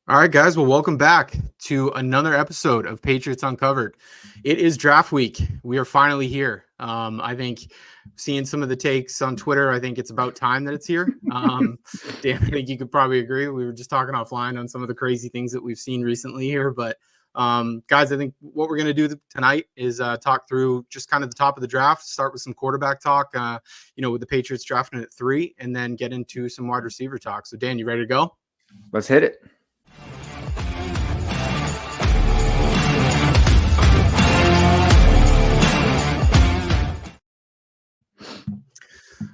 All right, guys. Well, welcome back to another episode of Patriots Uncovered. It is draft week. We are finally here. I think seeing some of the takes on Twitter, I think it's about time that it's here. Dan, I think you could probably agree. We were just talking offline on some of the crazy things that we've seen recently here. But guys, I think what we're going to do tonight is talk through just kind of the top of the draft, start with some quarterback talk, with the Patriots drafting at 3, and then get into some wide receiver talk. So, Dan, you ready to go? Let's hit it.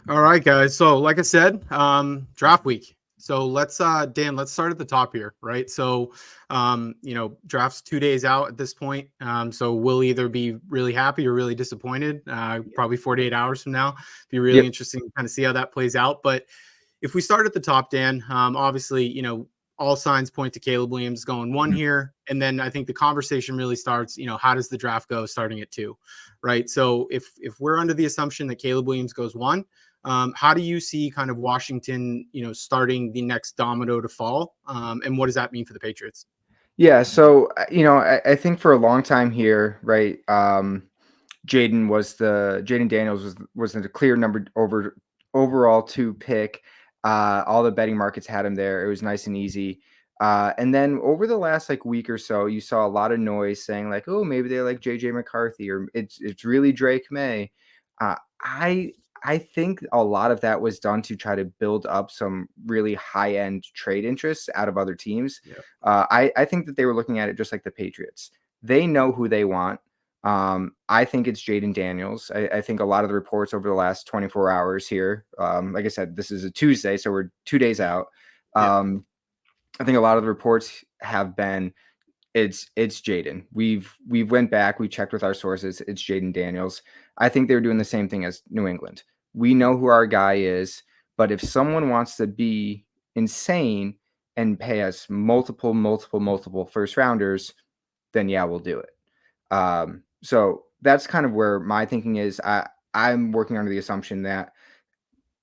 All right, guys. So, like I said, draft week. So Dan, let's start at the top here, right? So, draft's 2 days out at this point. So we'll either be really happy or really disappointed. Probably 48 hours from now. Be really interesting to kind of see how that plays out. But if we start at the top, Dan, obviously, all signs point to Caleb Williams going 1 here. And then I think the conversation really starts, how does the draft go starting at 2, right? So if we're under the assumption that Caleb Williams goes 1, how do you see kind of Washington, starting the next domino to fall? And what does that mean for the Patriots? Yeah. So, I think for a long time here, right, Jaden Daniels was the clear overall 2 pick. All the betting markets had him there. It was nice and easy. And then over the last week or so, you saw a lot of noise saying oh, maybe they like JJ McCarthy or it's really Drake May. I think a lot of that was done to try to build up some really high-end trade interests out of other teams. Yeah. I think that they were looking at it just like the Patriots. They know who they want. I think it's Jaden Daniels. I think a lot of the reports over the last 24 hours here, like I said, this is a Tuesday, so we're 2 days out. I think a lot of the reports have been it's Jaden. We've went back, we checked with our sources. It's Jaden Daniels. I think they were doing the same thing as New England. We know who our guy is, but if someone wants to be insane and pay us multiple first rounders, then yeah, we'll do it. So that's kind of where my thinking is. I'm working under the assumption that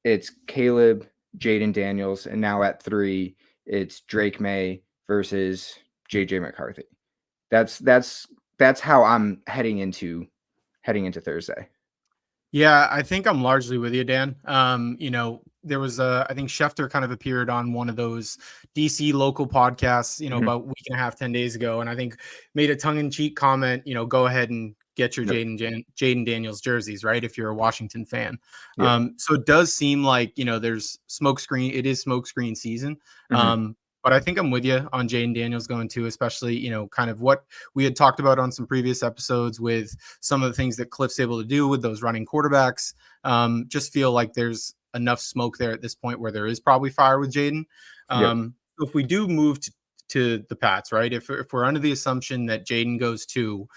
it's Caleb, Jaden Daniels, and now at 3, it's Drake May versus JJ McCarthy. That's how I'm heading into Thursday. Yeah, I think I'm largely with you, Dan. There was I think Schefter kind of appeared on one of those DC local podcasts, about a week and a half, 10 days ago. And I think made a tongue-in-cheek comment, go ahead and get your Jaden Daniels jerseys, right? If you're a Washington fan. So it does seem like, there's it is smokescreen season. But I think I'm with you on Jaden Daniels going to, especially, kind of what we had talked about on some previous episodes with some of the things that Cliff's able to do with those running quarterbacks. Just feel like there's enough smoke there at this point where there is probably fire with Jaden. If we do move to the Pats, right? If we're under the assumption that Jaden goes 2,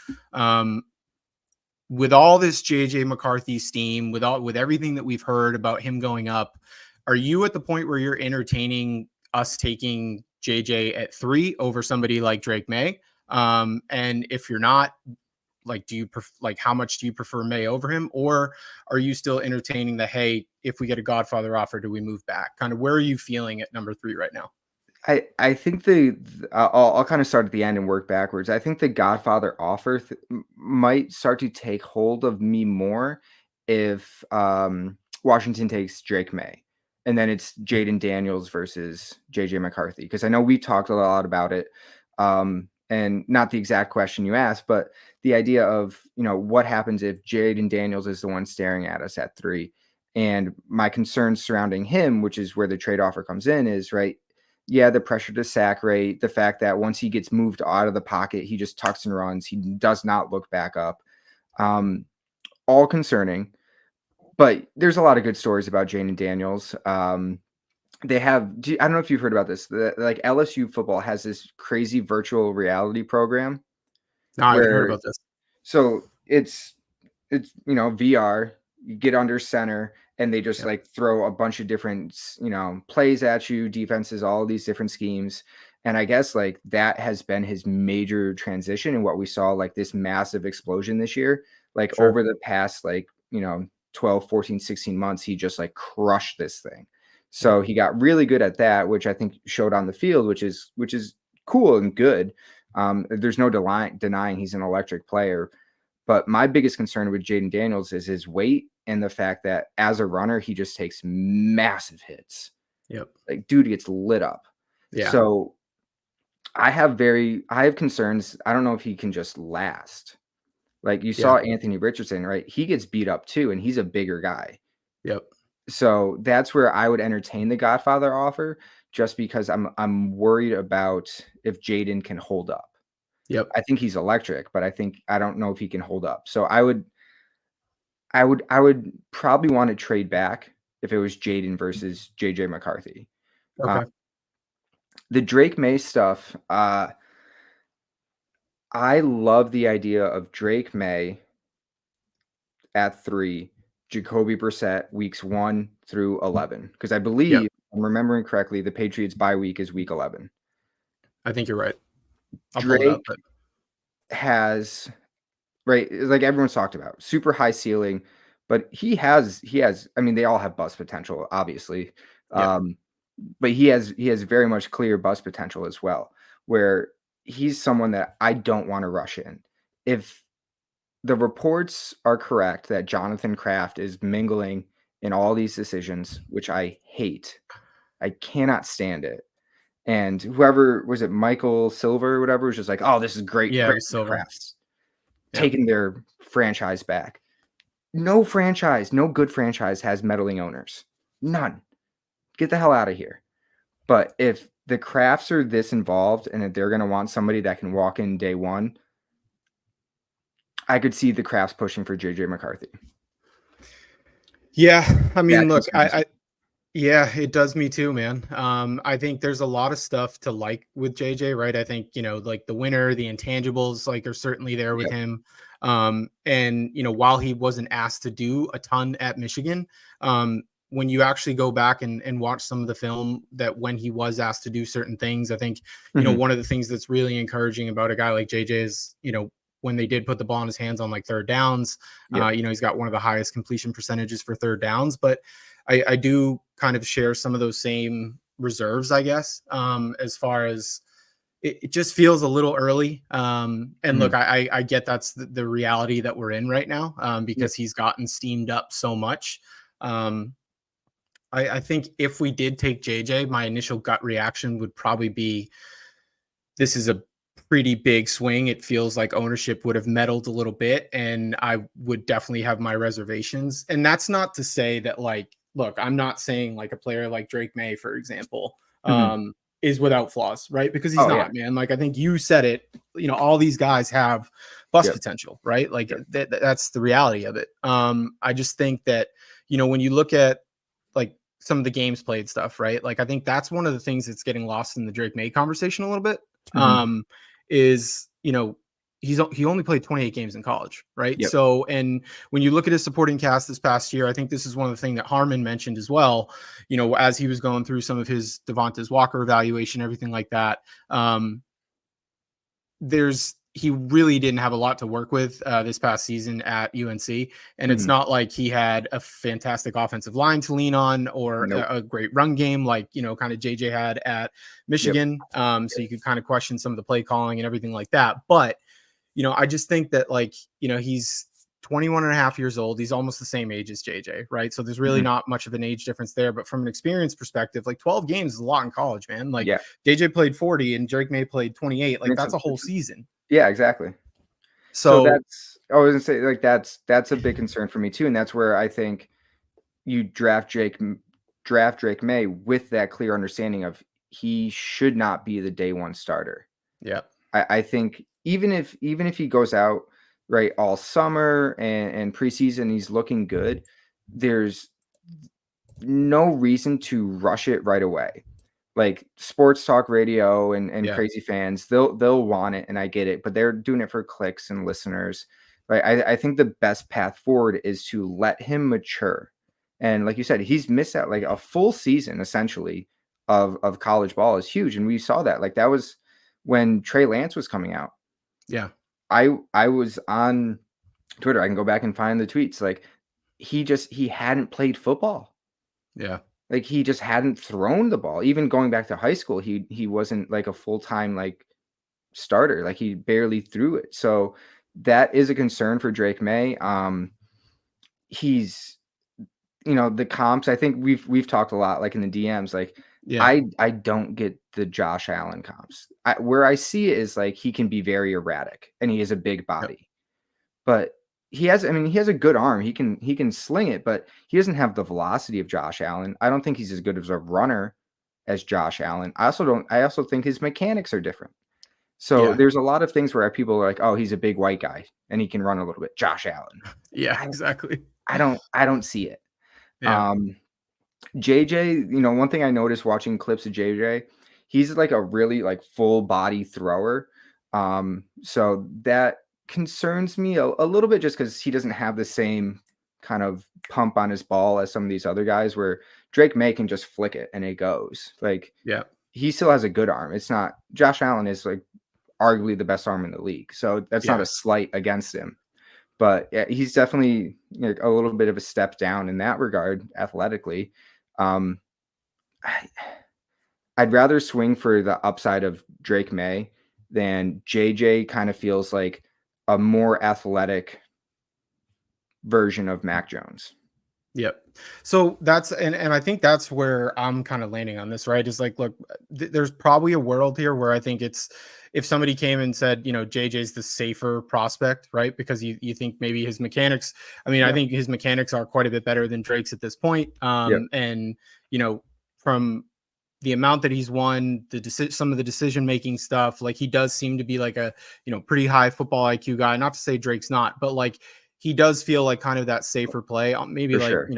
with all this JJ McCarthy steam, with everything that we've heard about him going up, are you at the point where you're entertaining us taking JJ at 3 over somebody like Drake May? And if you're not, how much do you prefer May over him? Or are you still entertaining the, hey, if we get a Godfather offer, do we move back? Kind of where are you feeling at number 3 right now? I think I'll kind of start at the end and work backwards. I think the Godfather offer might start to take hold of me more if Washington takes Drake May. And then it's Jaden Daniels versus JJ McCarthy. Because I know we talked a lot about it. And not the exact question you asked, but the idea of, what happens if Jaden Daniels is the one staring at us at 3. And my concerns surrounding him, which is where the trade offer comes in, is right. Yeah, the pressure to sack rate, the fact that once he gets moved out of the pocket, he just tucks and runs. He does not look back up. All concerning. But there's a lot of good stories about Jaden Daniels. They have, I don't know if you've heard about this. LSU football has this crazy virtual reality program. No, I haven't heard about this. So it's VR. You get under center, and they just throw a bunch of different plays at you, defenses, all these different schemes. And I guess that has been his major transition in what we saw, this massive explosion this year. Over the past 12, 14, 16 months, he just crushed this thing. So he got really good at that, which I think showed on the field, which is cool and good. There's no denying he's an electric player. But my biggest concern with Jaden Daniels is his weight and the fact that as a runner, he just takes massive hits. Yep. Like, dude gets lit up. Yeah. So I have concerns. I don't know if he can just last. Like you saw Anthony Richardson, right? He gets beat up too, and he's a bigger guy. Yep. So that's where I would entertain the Godfather offer, just because I'm worried about if Jaden can hold up. Yep. I think he's electric, but I don't know if he can hold up. So I would probably want to trade back if it was Jaden versus JJ McCarthy. Okay. The Drake May stuff, I love the idea of Drake May at 3, Jacoby Brissett weeks 1 through 11, because I believe, I'm remembering correctly, the Patriots bye week is week 11. I think you're right. I'll Drake pull it up, but has, right, like everyone's talked about, super high ceiling, but he has, I mean, they all have bust potential, obviously. But he has very much clear bust potential as well, where he's someone that I don't want to rush in. If the reports are correct that Jonathan Kraft is mingling in all these decisions, which I hate, I cannot stand it. And whoever was it, Michael Silver or whatever, was just like, oh, this is great. Yeah, Great Silver. Kraft's taking their franchise back. No good franchise has meddling owners. None. Get the hell out of here. But if the Crafts are this involved and if they're going to want somebody that can walk in day one, I could see the Crafts pushing for JJ McCarthy. Yeah. I mean, look, yeah, it does me too, man. I think there's a lot of stuff to like with JJ, right? I think, like the winner, the intangibles, like are certainly there with him. And, while he wasn't asked to do a ton at Michigan, when you actually go back and watch some of the film that when he was asked to do certain things, I think, one of the things that's really encouraging about a guy like JJ is, when they did put the ball in his hands on like third downs, he's got one of the highest completion percentages for third downs, but I do kind of share some of those same reserves, I guess, as far as it just feels a little early. And look, I get that's the reality that we're in right now, because he's gotten steamed up so much. I think if we did take JJ, my initial gut reaction would probably be, this is a pretty big swing. It feels like ownership would have meddled a little bit, and I would definitely have my reservations. And that's not to say that, like, look, I'm not saying like a player like Drake May, for example, is without flaws, right? Because he's not, man. Like, I think you said it, all these guys have bust potential, right? Like that's the reality of it. I just think that, when you look at like some of the games played stuff, right? Like, I think that's one of the things that's getting lost in the Drake May conversation a little bit, is, he only played 28 games in college, right? So, and when you look at his supporting cast this past year, I think this is one of the things that Harmon mentioned as well, as he was going through some of his Devontae Walker evaluation, everything like that. He really didn't have a lot to work with this past season at UNC. And it's not like he had a fantastic offensive line to lean on or a great run game like, kind of JJ had at Michigan. So you could kind of question some of the play calling and everything like that. But, I just think that, like, he's 21 and a half years old. He's almost the same age as JJ, right? So there's really not much of an age difference there. But from an experience perspective, like 12 games is a lot in college, man. Like JJ played 40 and Drake May played 28. Like, that's a whole season. Yeah, exactly. So that's, I was gonna say, like, that's a big concern for me too. And that's where I think you draft Drake May with that clear understanding of he should not be the day one starter. Yeah. I think even if he goes out right all summer and preseason, he's looking good, there's no reason to rush it right away. Like sports talk radio and crazy fans, they'll want it, and I get it, but they're doing it for clicks and listeners. Right. I think the best path forward is to let him mature. And like you said, he's missed out like a full season essentially of college ball is huge. And we saw that. Like, that was when Trey Lance was coming out. Yeah. I was on Twitter. I can go back and find the tweets. Like, he hadn't played football. Yeah. Like he just hadn't thrown the ball. Even going back to high school, he wasn't like a full-time like starter. Like he barely threw it. So that is a concern for Drake May. He's the comps, I think we've talked a lot like in the DMs, like Yeah. I don't get the Josh Allen comps. Where I see it is like he can be very erratic and he has a big Yep. body. But he has a good arm. He can sling it, but he doesn't have the velocity of Josh Allen. I don't think he's as good as a runner as Josh Allen. I also think his mechanics are different. So Yeah. there's a lot of things where people are like, "Oh, he's a big white guy and he can run a little bit." Josh Allen. Yeah, I exactly. I don't see it. Yeah. Um JJ, one thing I noticed watching clips of JJ, he's like a really like full body thrower. So that concerns me a little bit just because he doesn't have the same kind of pump on his ball as some of these other guys where Drake May can just flick it and it goes. Like Yeah. he still has a good arm. It's not Josh Allen is like arguably the best arm in the league. So that's not Yeah. a slight against him. But yeah, he's definitely a little bit of a step down in that regard athletically. Um, I, I'd rather swing for the upside of Drake May than JJ kind of feels like a more athletic version of Mac Jones. Yep. So that's and I think that's where I'm kind of landing on this, right? Is like, look, there's probably a world here where I think it's if somebody came and said, JJ's the safer prospect, right? Because you think maybe his mechanics. I mean, I Yeah. think his mechanics are quite a bit better than Drake's at this point. Yep. And from the amount that he's won, some of the decision making stuff, like he does seem to be like a pretty high football IQ guy. Not to say Drake's not, but like he does feel like kind of that safer play. Maybe For like sure.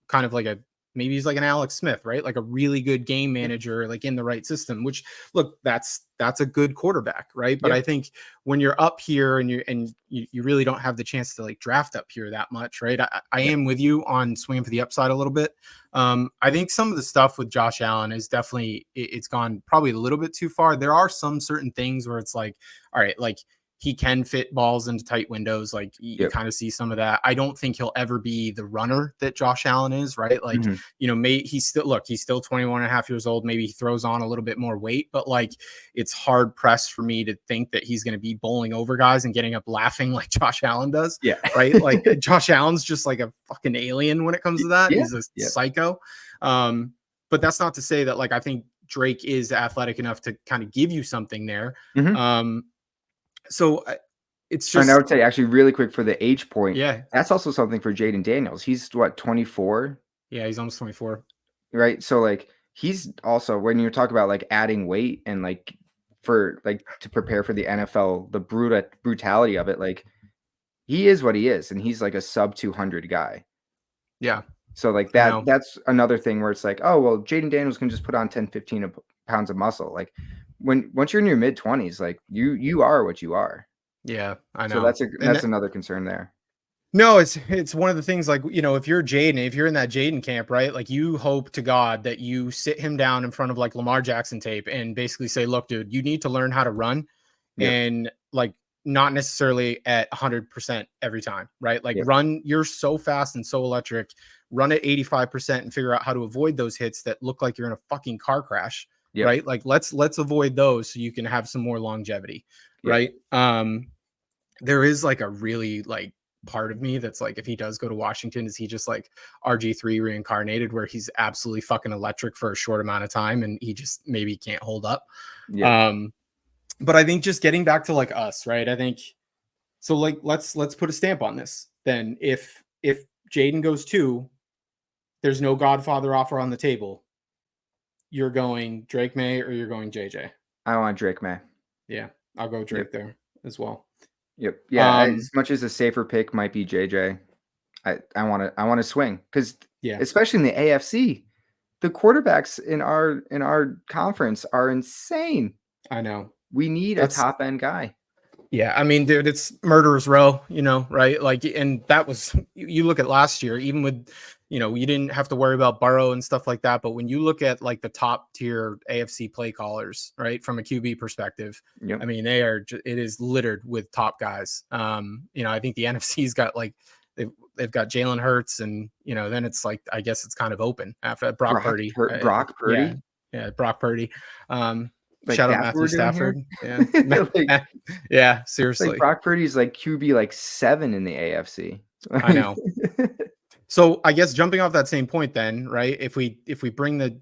kind of like maybe he's like an Alex Smith, right? Like a really good game Yeah. manager, like in the right system. Which look, that's a good quarterback, right? But Yeah. I think when you're up here and you really don't have the chance to like draft up here that much, right? I Yeah. am with you on swinging for the upside a little bit. I think some of the stuff with Josh Allen is definitely it's gone probably a little bit too far. There are some certain things where it's like, all right, like he can fit balls into tight windows. Like you Yep. kind of see some of that. I don't think he'll ever be the runner that Josh Allen is, right? Like, Mhm. he's still 21 and a half years old. Maybe he throws on a little bit more weight, but like it's hard pressed for me to think that he's going to be bowling over guys and getting up laughing like Josh Allen does, Yeah. right? Like Josh Allen's just like a fucking alien when it comes to that. Yeah. He's a Yeah. psycho. But that's not to say that like I think Drake is athletic enough to kind of give you something there. Mhm. So it's And I just would say actually really quick for the age point, yeah, that's also something for Jaden Daniels. He's what, 24? yeah, he's almost 24. Right? So like he's also when you talk about like adding weight and like for like to prepare for the NFL, the brutality of it, like he is what he is, and he's like a sub 200 guy. Yeah, So like I know. that's another thing where it's like, oh well, Jaden Daniels can just put on 10, 15 pounds of muscle. Like once you're in your mid 20s, like you are what you are. Yeah, I So know. And that's another concern there. no, it's one of the things like, if you're Jaden, if you're in that Jaden camp, right? Like you hope to God that you sit him down in front of like Lamar Jackson tape and basically say, look, dude, you need to learn how to run Yep. and like not necessarily at 100% every time, right? Like Yep. run, you're so fast and so electric, run at 85% and figure out how to avoid those hits that look like you're in a fucking car crash, Yep. right? Like let's avoid those so you can have some more longevity, Yep. right? There is like a really like part of me that's like, if he does go to Washington, is he just like RG3 reincarnated where he's absolutely fucking electric for a short amount of time and he just maybe can't hold up? Yep. But I think just getting back to like us, right? I think so like let's put a stamp on this. Then if Jaden goes 2, there's no Godfather offer on the table. You're going Drake May or you're going JJ. I want Drake May. Yeah, I'll go Drake Yep. there as well. Yep. Yeah. As much as a safer pick might be JJ, I want to swing because Yeah, especially in the AFC, the quarterbacks in our conference are insane. I know. We need a That's top end guy. Yeah, I mean, dude, it's murderer's row, right? Like, and that was you look at last year, even with, you didn't have to worry about Burrow and stuff like that. But when you look at like the top tier AFC play callers, right, from a QB perspective, Yep. I mean, it is littered with top guys. I think the NFC's got like they've got Jalen Hurts, and then it's like I guess it's kind of open after Brock Purdy. Brock Purdy. Yeah, Brock Purdy. Like Shout out that's what Matthew we're doing Stafford. here? Yeah, Like seriously. Brock Purdy's like QB like 7 in the AFC. I know. So I guess jumping off that same point, then, right? If we bring the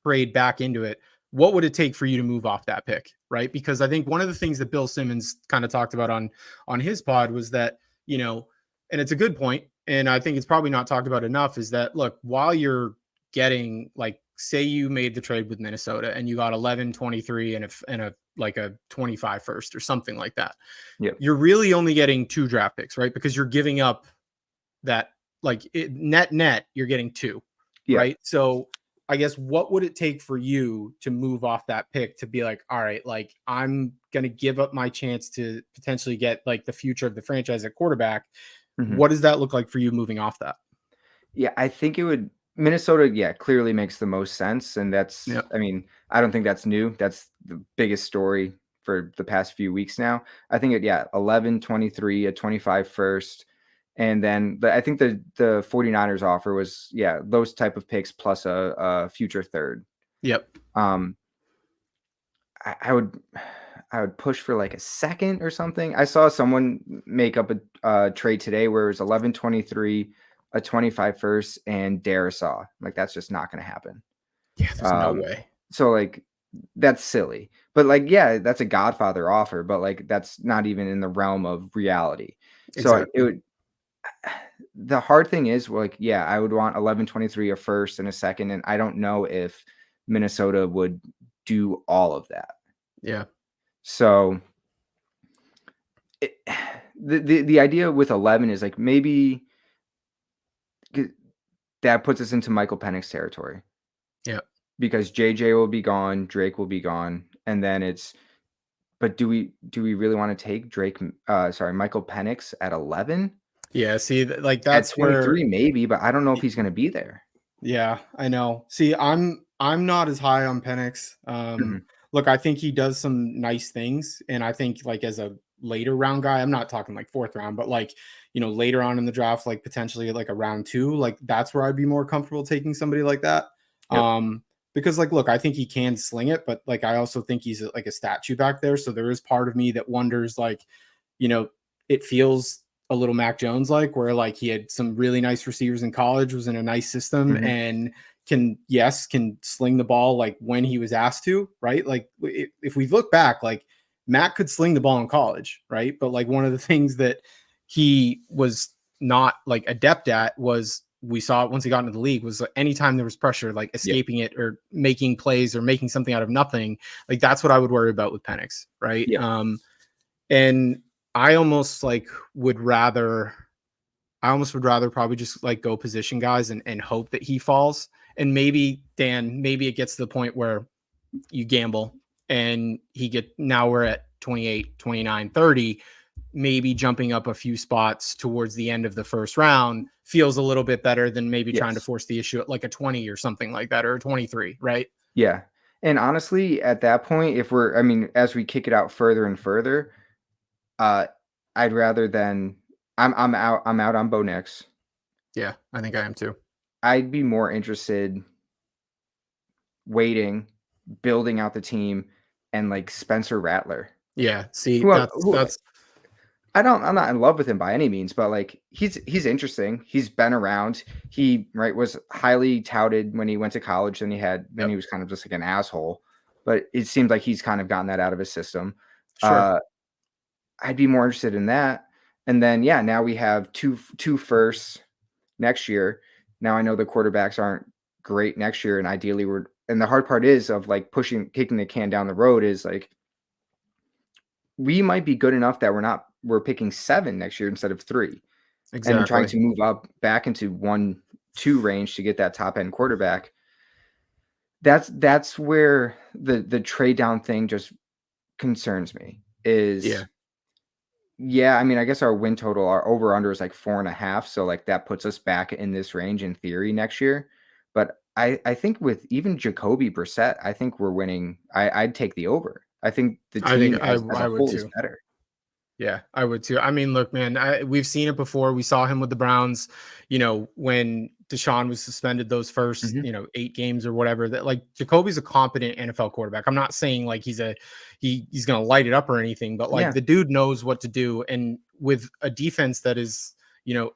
trade back into it, what would it take for you to move off that pick, right? Because I think one of the things that Bill Simmons kind of talked about on his pod was that, and it's a good point, and I think it's probably not talked about enough, is that, look, while you're getting, like, say you made the trade with Minnesota and you got 11, 23 and a like a 25 first or something like that. Yep. You're really only getting 2 draft picks, right? Because you're giving up that, like, net you're getting 2, right? So I guess what would it take for you to move off that pick to be like, all right, like, I'm going to give up my chance to potentially get, like, the future of the franchise at quarterback. Mm-hmm. What does that look like for you moving off that? Yeah, I think it would. Minnesota, clearly makes the most sense. And that's, I mean, I don't think that's new. That's the biggest story for the past few weeks now. I think 11, 23, a 25 first. And then I think the 49ers offer was, those type of picks plus a future third. Yep. I would push for like a second or something. I saw someone make up a trade today where it was 11, 23, a 25 first, and Darisaw. Like, that's just not going to happen. Yeah, there's no way. So, like, that's silly. But, like, that's a Godfather offer, but, like, that's not even in the realm of reality. Exactly. So it would. The hard thing is, like, I would want 11, 23, a first and a second, and I don't know if Minnesota would do all of that. Yeah. So the idea with 11 is, like, maybe that puts us into Michael Penix territory. Yeah. Because JJ will be gone, Drake will be gone, and then but do we really want to take Michael Penix at 11? Yeah, see, like, that's at 23 where maybe, but I don't know if he's going to be there. Yeah, I know. See, I'm not as high on Penix. Look, I think he does some nice things, and I think, like, as a later round guy, I'm not talking like 4th round, but, like, later on in the draft, like potentially like a round 2, like, that's where I'd be more comfortable taking somebody like that. Yep. Because, like, look, I think he can sling it, but, like, I also think he's like a statue back there. So there is part of me that wonders, like, it feels a little Mac Jones like, where, like, he had some really nice receivers in college, was in a nice system, and can sling the ball, like, when he was asked to, right? Like, if we look back, like, Mac could sling the ball in college, right? But, like, one of the things that he was not, like, adept at was, we saw it once he got into the league, was, like, anytime there was pressure, like, escaping it or making plays or making something out of nothing. Like, that's what I would worry about with Penix, right? And I almost would rather probably just, like, go position guys and hope that he falls. And maybe, Dan, it gets to the point where you gamble and now we're at 28, 29, 30, maybe jumping up a few spots towards the end of the first round feels a little bit better than maybe trying to force the issue at like a 20 or something like that, or a 23, right? Yeah. And honestly, at that point, as we kick it out further and further, I'd rather I'm out on Bo Nix. Yeah, I think I am too. I'd be more interested waiting, building out the team, and, like, Spencer Rattler. Yeah, see, that's I'm not in love with him by any means, but, like, he's interesting. He's been around. He was highly touted when he went to college, and then he was kind of just like an asshole. But it seems like he's kind of gotten that out of his system. Sure. I'd be more interested in that. And then now we have two firsts next year. Now I know the quarterbacks aren't great next year, and ideally and the hard part is of, like, kicking the can down the road is, like, we might be good enough that we're picking 7 next year instead of 3. Exactly. And trying to move up back into 1-2 range to get that top end quarterback. That's where the trade down thing just concerns me. I guess our win total, our over under is like 4.5. So, like, that puts us back in this range in theory next year. But I think with even Jacoby Brissett, I think we're winning. I'd take the over. I think the team as a whole is better. Yeah, I would too. I mean, look, man, we've seen it before. We saw him with the Browns, when Deshaun was suspended those first, Mhm. 8 games or whatever. That like Jacoby's a competent NFL quarterback. I'm not saying like he's going to light it up or anything, but like Yeah. the dude knows what to do. And with a defense that is,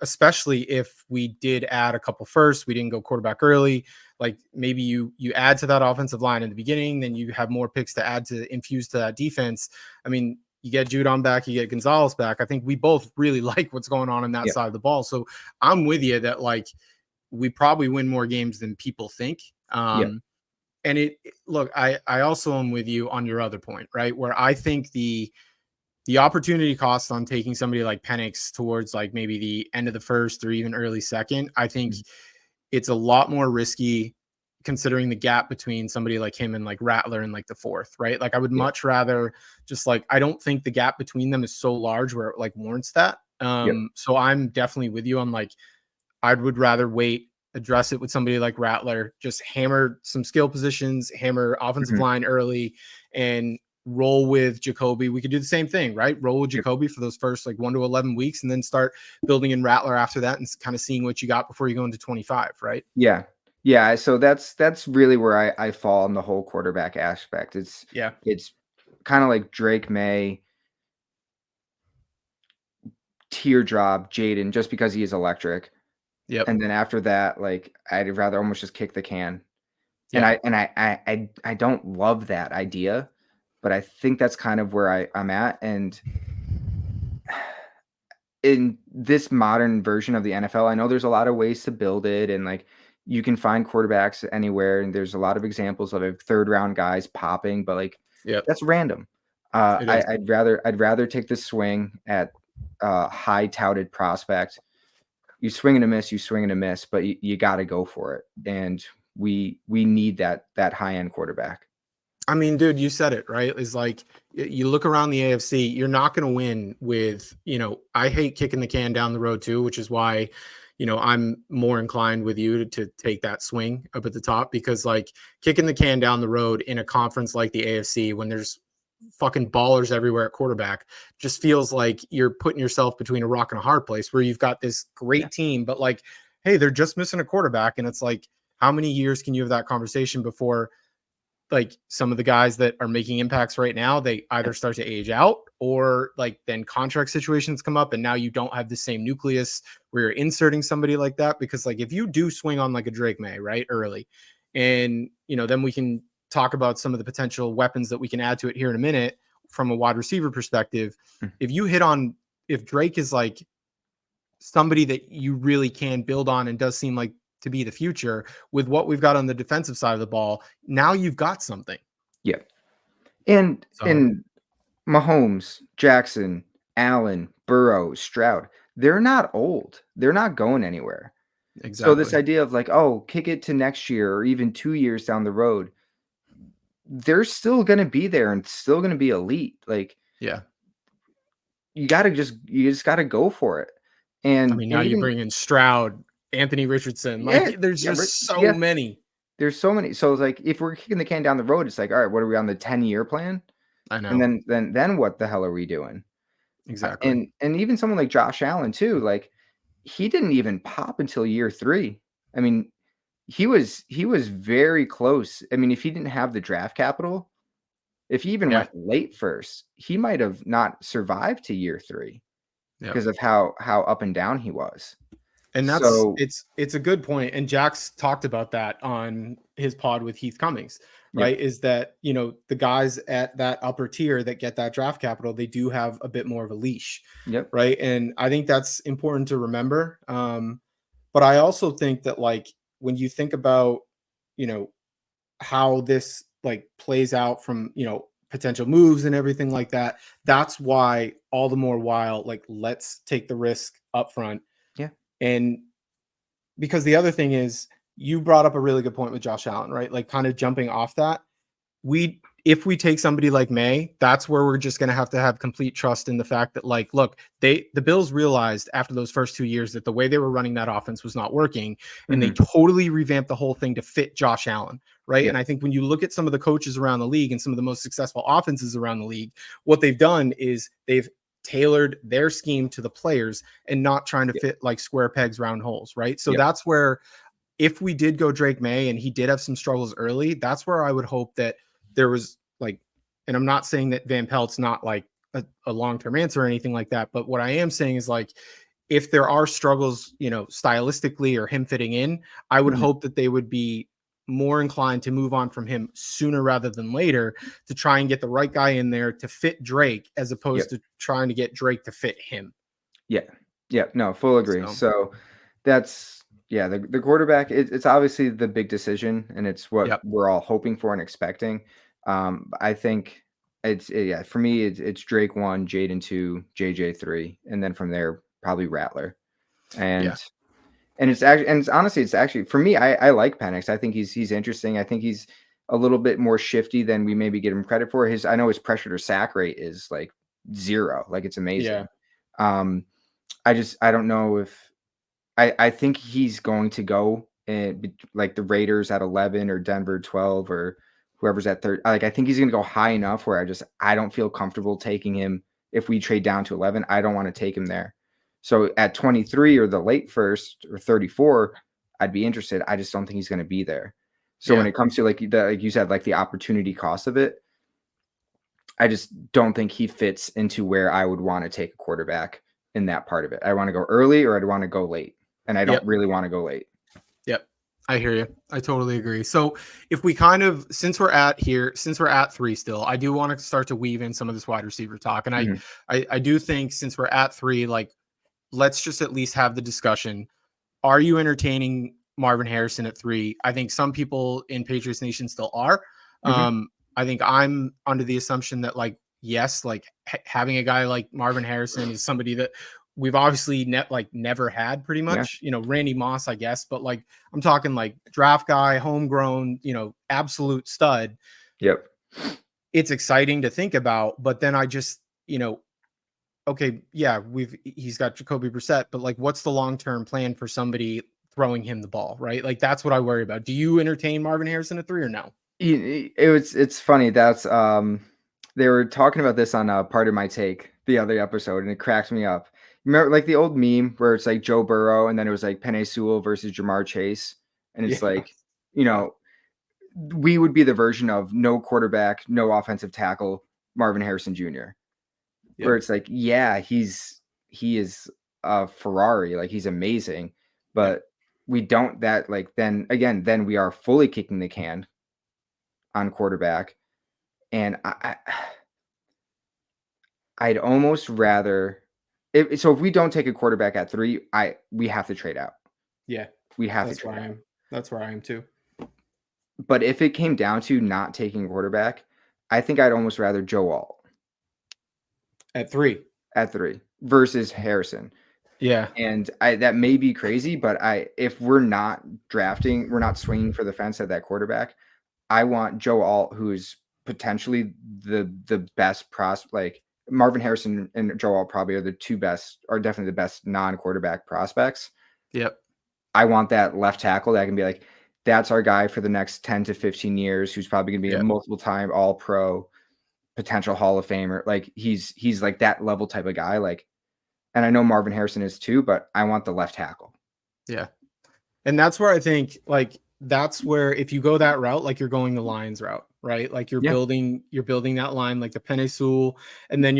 especially if we did add a couple first, we didn't go quarterback early. Like maybe you add to that offensive line in the beginning, then you have more picks to add to infuse to that defense. I mean, you get Judon back, you get Gonzalez back. I think we both really like what's going on that Yeah. side of the ball. So I'm with you that like we probably win more games than people think. Yeah. And look, I also am with you on your other point, right? Where I think the opportunity cost on taking somebody like Penix towards like maybe the end of the first or even early second, I think Mhm. it's a lot more risky considering the gap between somebody like him and like Rattler in like the fourth, right? Like I would Yeah. much rather just like, I don't think the gap between them is so large where it like warrants that. Yep. So I'm definitely with you on like, I would rather wait, address it with somebody like Rattler, just hammer some skill positions, hammer offensive Mhm. line early, and roll with Jacoby. We could do the same thing, right? Roll with Yep. Jacoby for those first like 1 to 11 weeks, and then start building in Rattler after that, and kind of seeing what you got before you go into 25, right? Yeah. Yeah, so that's really where I fall on the whole quarterback aspect. Yeah. It's kinda like Drake May, teardrop, Jaden, just because he is electric, Yep. and then after that, like, I'd rather almost just kick the can. And Yeah. I don't love that idea, but I think that's kind of where I'm at, and in this modern version of the NFL, I know there's a lot of ways to build it, and, like, you can find quarterbacks anywhere, and there's a lot of examples of, like, 3rd round guys popping, but, like, Yep. that's random. It is. I'd rather take the swing at a high touted prospect. You swing and a miss, you swing and a miss, but you gotta go for it, and we need that high-end quarterback. I mean, dude, you said it, right? Is like you look around the AFC, you're not going to win with, I hate kicking the can down the road too, which is why, I'm more inclined with you to take that swing up at the top, because like kicking the can down the road in a conference like the AFC when there's fucking ballers everywhere at quarterback just feels like you're putting yourself between a rock and a hard place where you've got this Yeah, great team, but like, hey, they're just missing a quarterback. And it's like, how many years can you have that conversation before like some of the guys that are making impacts right now, they yeah, either start to age out or like then contract situations come up and now you don't have the same nucleus where you're inserting somebody like that. Because like if you do swing on like a Drake May, right, early, and then we can talk about some of the potential weapons that we can add to it here in a minute from a wide receiver perspective. mm, If you hit on, if Drake is like somebody that you really can build on and does seem like to be the future with what we've got on the defensive side of the ball, now you've got something. yeah. And So Mahomes, Jackson, Allen, Burrow, Stroud, they're not old. They're not going anywhere. So this exactly. idea of like, "Oh, kick it to next year or even 2 years down the road," they're still gonna be there and still gonna be elite. Like, Yeah. you just gotta go for it. I And mean, now and you even bring in Stroud, Anthony Richardson. yeah, Like there's yeah, right, just so yeah, many. there's so many. So, like, if we're kicking the can down the road, it's like, "All right, what are we on the 10-year plan?" I And know. then what the hell are we doing? Exactly. And even someone like Josh Allen too, like, he didn't even pop until year 3. I mean, he was very close. I mean, if he didn't have the draft capital, if he even Yeah. went late first, he might have not survived to year 3 Yeah. because of how up and down he was. And that's So, it's a good point. And Jax talked about that on his pod with Heath Cummings, yep, right? Is that, the guys at that upper tier that get that draft capital, they do have a bit more of a leash, yep, right? And I think that's important to remember. But I also think that like when you think about, you know, how this like plays out from, potential moves and everything like that, that's why all the more while, like let's take the risk up front. yeah, And because the other thing is, you brought up a really good point with Josh Allen, right? Like kind of jumping off that. If we take somebody like May, that's where we're just going to have complete trust in the fact that like, look, the Bills realized after those first 2 years that the way they were running that offense was not working, and they mhm, totally revamped the whole thing to fit Josh Allen, right? And yep, I think when you look at some of the coaches around the league and some of the most successful offenses around the league, what they've done is they've tailored their scheme to the players and not trying to fit like square pegs round holes, right? So that's where, if we did go Drake May and he did have some struggles early, that's where I would hope that there was like, and I'm not saying that Van Pelt's not like a long-term answer or anything like that, but what I am saying is like, if there are struggles, stylistically or him fitting in, I would hope that they would be more inclined to move on from him sooner rather than later, to try and get the right guy in there to fit Drake, as opposed to trying to get Drake to fit him. Yeah. No, full agree. So that's, the quarterback, it's obviously the big decision, and it's what we're all hoping for and expecting. I think for me, it's Drake 1, Jaden 2, JJ 3, and then from there, probably Rattler. And it's honestly, it's actually, for me, I like Penix. I think he's interesting. I think he's a little bit more shifty than we maybe give him credit for. I know his pressure to sack rate is like 0. Like, it's amazing. I don't know if I think he's going to go like the Raiders at 11 or Denver 12 or whoever's at 3rd. Like, I think he's going to go high enough where I don't feel comfortable taking him. If we trade down to 11, I don't want to take him there. So at 23 or the late first or 34, I'd be interested. I just don't think he's going to be there. So when it comes to like you said, like the opportunity cost of it, I just don't think he fits into where I would want to take a quarterback in that part of it. I want to go early or I'd want to go late. And I don't really want to go late. Yep. I hear you. I totally agree. So if we kind of, since we're at 3 still, I do want to start to weave in some of this wide receiver talk. And I do think, since we're at 3, like, let's just at least have the discussion. Are you entertaining Marvin Harrison at 3? I think some people in Patriots Nation still are. I think I'm under the assumption that, like, yes, like having a guy like Marvin Harrison is somebody that we've obviously never had, pretty much. Randy Moss, I guess, but like, I'm talking like draft guy, homegrown, absolute stud. It's exciting to think about, but then I just, okay, yeah, he's got Jacoby Brissett, but like, what's the long-term plan for somebody throwing him the ball, right? Like, that's what I worry about. Do you entertain Marvin Harrison at 3 or no? It's funny. That's they were talking about this on Part of My Take the other episode, and it cracked me up. Remember, like, the old meme where it's like Joe Burrow, and then it was like Penei Sewell versus Jamar Chase, and it's like, we would be the version of no quarterback, no offensive tackle, Marvin Harrison Jr. Where it's like, he is a Ferrari, like, he's amazing, but we don't that, like, then we are fully kicking the can on quarterback. And I'd almost rather, if we don't take a quarterback at 3, we have to trade out. We have to trade out. That's where I am too. But if it came down to not taking a quarterback, I think I'd almost rather Joe Alt at 3 versus Harrison. And that may be crazy, but if we're not drafting, we're not swinging for the fence at that quarterback, I want Joe Alt, who's potentially the best prospect. Like, Marvin Harrison and Joe Alt probably are definitely the best non-quarterback prospects. I want that left tackle that can be like, that's our guy for the next 10 to 15 years, who's probably going to be a multiple time All-Pro, potential Hall of Famer. Like, he's like that level type of guy. Like, and I know Marvin Harrison is too, but I want the left tackle. And that's where I think, like, that's where, if you go that route, like, you're going the Lions route, right? Like, you're building that line, like the Penei Sewell, and then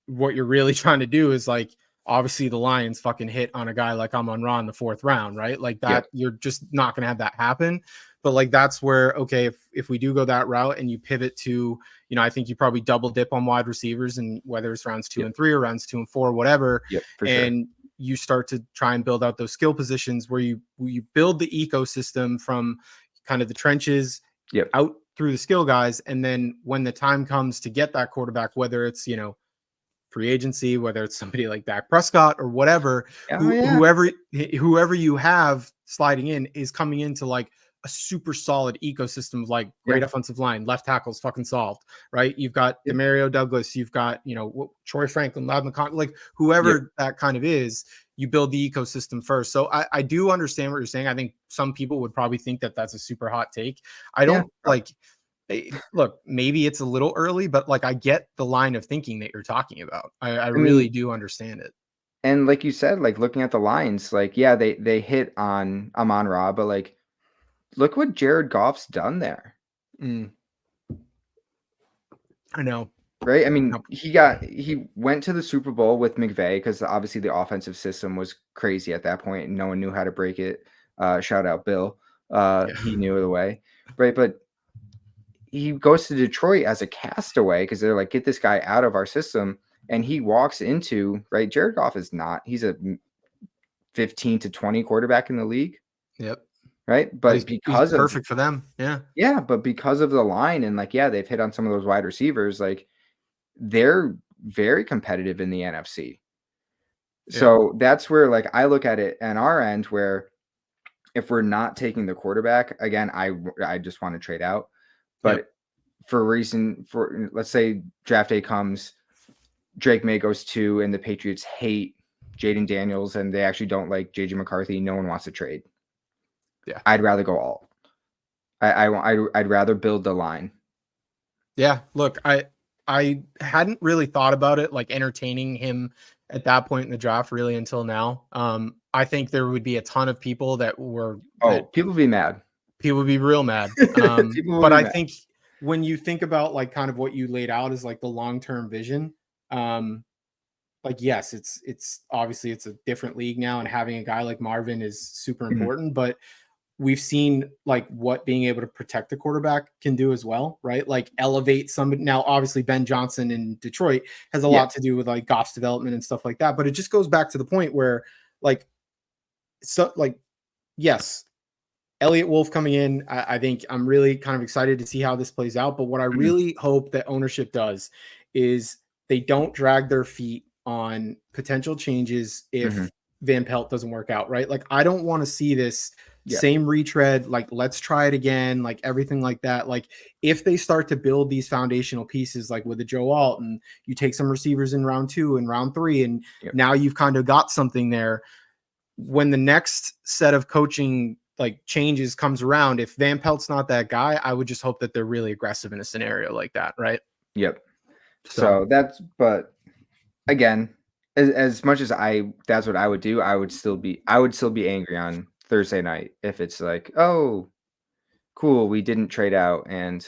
what you're really trying to do is, like, obviously the Lions fucking hit on a guy like Amon-Ra in the 4th round, right? Like that, you're just not going to have that happen. But like, that's where, okay, if we do go that route and you pivot to, I think you probably double dip on wide receivers, and whether it's rounds 2 and 3 or rounds 2 and 4, whatever. And you start to try and build out those skill positions where you build the ecosystem from kind of the trenches out through the skill guys. And then when the time comes to get that quarterback, whether it's, free agency, whether it's somebody like Dak Prescott or whatever, whoever you have sliding in is coming into like a super solid ecosystem of like great offensive line, left tackles fucking solved, right? You've got Demario Douglas, you've got, Troy Franklin, Loud McCon, like whoever that kind of is, you build the ecosystem first. So I do understand what you're saying. I think some people would probably think that that's a super hot take. I don't Look, maybe it's a little early, but like I get the line of thinking that you're talking about. I I mean, really do understand it. and like you said, like looking at the lines, like yeah, they hit on Amon-Ra, but like look what Jared Goff's done there. Mm, I know. Right? I mean, Yep. he went to the Super Bowl with McVay because obviously the offensive system was crazy at that point and no one knew how to break it. Shout out Bill. Yeah. He knew the way. Right. But he goes to Detroit as a castaway because they're like, get this guy out of our system. And he walks into, right? Jared Goff is not, he's a 15 to 20 quarterback in the league. Yep. Right. But But he's because of, perfect for them. Yeah. yeah, but because of the line and like, yeah, they've hit on some of those wide receivers, like they're very competitive in the NFC. Yep. So that's where like I look at it on our end where if we're not taking the quarterback, again, I just want to trade out. Yep. But for a reason, for let's say draft day comes, Drake May goes 2 and the Patriots hate Jaden Daniels and they actually don't like JJ McCarthy, no one wants to trade. Yeah. I'd rather go all. I'd rather build the line. Yeah. Look, I hadn't really thought about it like entertaining him at that point in the draft really until now. I think there would be a ton of people that Oh, people be mad. people would be real mad. People will But be I mad. think when you think about like kind of what you laid out as like the long-term vision, like yes, it's obviously it's a different league now, and having a guy like Marvin is super Mhm. important, but we've seen like what being able to protect the quarterback can do as well, right? Like elevate somebody. Now, obviously, Ben Johnson in Detroit has a Yeah. lot to do with like Goff's development and stuff like that. But it just goes back to the point where, like, so like, yes, Elliot Wolf coming in, I think I'm really kind of excited to see how this plays out. But what I Mhm. really hope that ownership does is they don't drag their feet on potential changes Mhm. if Van Pelt doesn't work out, right? Like, I don't want to see this Yeah. same retread, like, let's try it again, like everything like that. Like, if they start to build these foundational pieces, like with the Joe Alt, you take some receivers in round 2 and round 3, and Yep. now you've kind of got something there when the next set of coaching like changes comes around, if Van Pelt's not that guy, I would just hope that they're really aggressive in a scenario like that, right? Yep. So So that's but again, as much as that's what I would do, I would still be angry on Thursday night if it's like, "Oh, cool, we didn't trade out and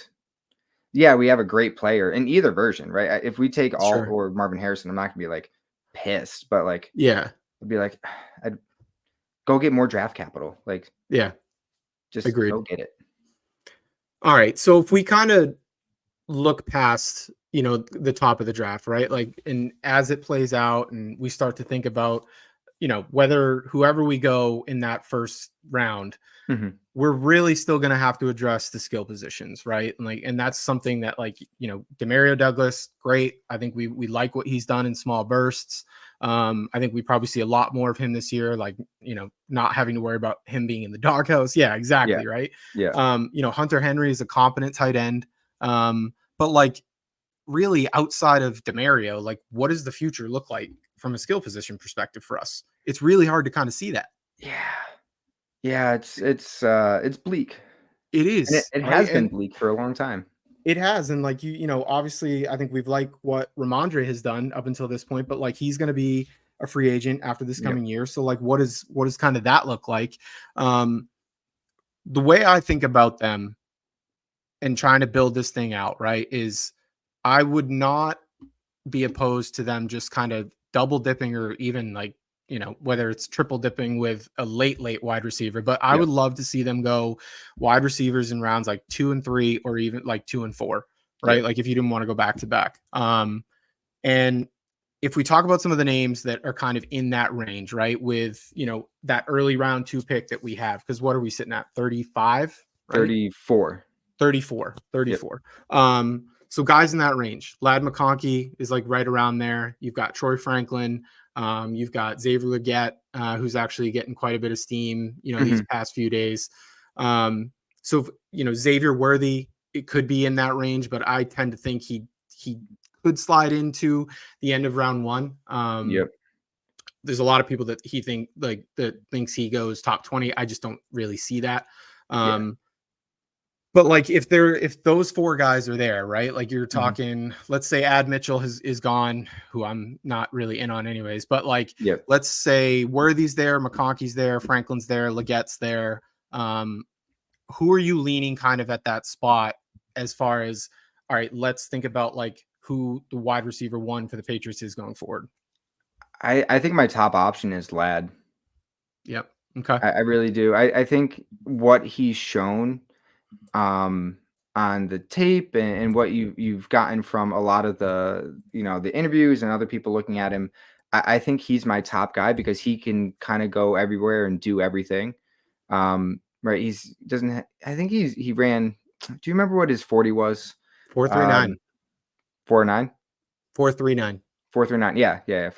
yeah, we have a great player in either version, right?" If we take all sure. or Marvin Harrison, I'm not gonna be like pissed, but like Yeah. I'd be like, I'd go get more draft capital. Like Yeah. just Agreed. go get it. All right. So if we kind of look past, the top of the draft, right? Like, and as it plays out and we start to think about, whether whoever we go in that first round, Mhm. we're really still going to have to address the skill positions, right? And that's something that like, Demario Douglas, great. I think we like what he's done in small bursts. I think we probably see a lot more of him this year, like, not having to worry about him being in the doghouse. Yeah, Yeah. exactly. Right. Yeah. Hunter Henry is a competent tight end. But like really outside of Demario, like what does the future look like from a skill position perspective for us? It's really hard to kind of see that. Yeah. Yeah, it's bleak. It And it, is, it right? has been And bleak for a long time. it has, and like obviously, I think we've liked what Ramondre has done up until this point, but like he's going to be a free agent after this Yep. coming year. So like, what does kind of that look like? Um, the way I think about them and trying to build this thing out, right, is I would not be opposed to them just kind of double dipping or even like, whether it's triple dipping with a late wide receiver. But I Yep. would love to see them go wide receivers in rounds like 2 and 3 or even like 2 and 4, right? Yep. Like if you didn't want to go back to back. And if we talk about some of the names that are kind of in that range, right? With, that early round 2 pick that we have, because what are we sitting at? 35, right? 34. 34, Yep. 34. So guys in that range, Lad McConkey is like right around there. You've got Troy Franklin. You've got Xavier Legette, who's actually getting quite a bit of steam, these Mhm. past few days. So, Xavier Worthy, it could be in that range, but I tend to think he could slide into the end of round 1. Yep. There's a lot of people that that thinks he goes top 20. I just don't really see that. Yeah. Um, But like if those four guys are there, right? Like you're Mhm. talking, let's say Ad Mitchell is gone, who I'm not really in on anyways. But like Yep. let's say Worthy's there, McConkey's there, Franklin's there, Legette's there. Um, who are you leaning kind of at that spot as far as, all right, let's think about like who the wide receiver one for the Patriots is going forward. I think my top option is Lad. Yep. Okay. I really do. I think what he's shown um, on the tape and what you've gotten from a lot of the interviews and other people looking at him, I think he's my top guy because he can kind of go everywhere and do everything. Right? He's doesn't. I think he ran. Do you remember what his 40 was? 4.39. 4.9. 4.39. 4.39. Yeah.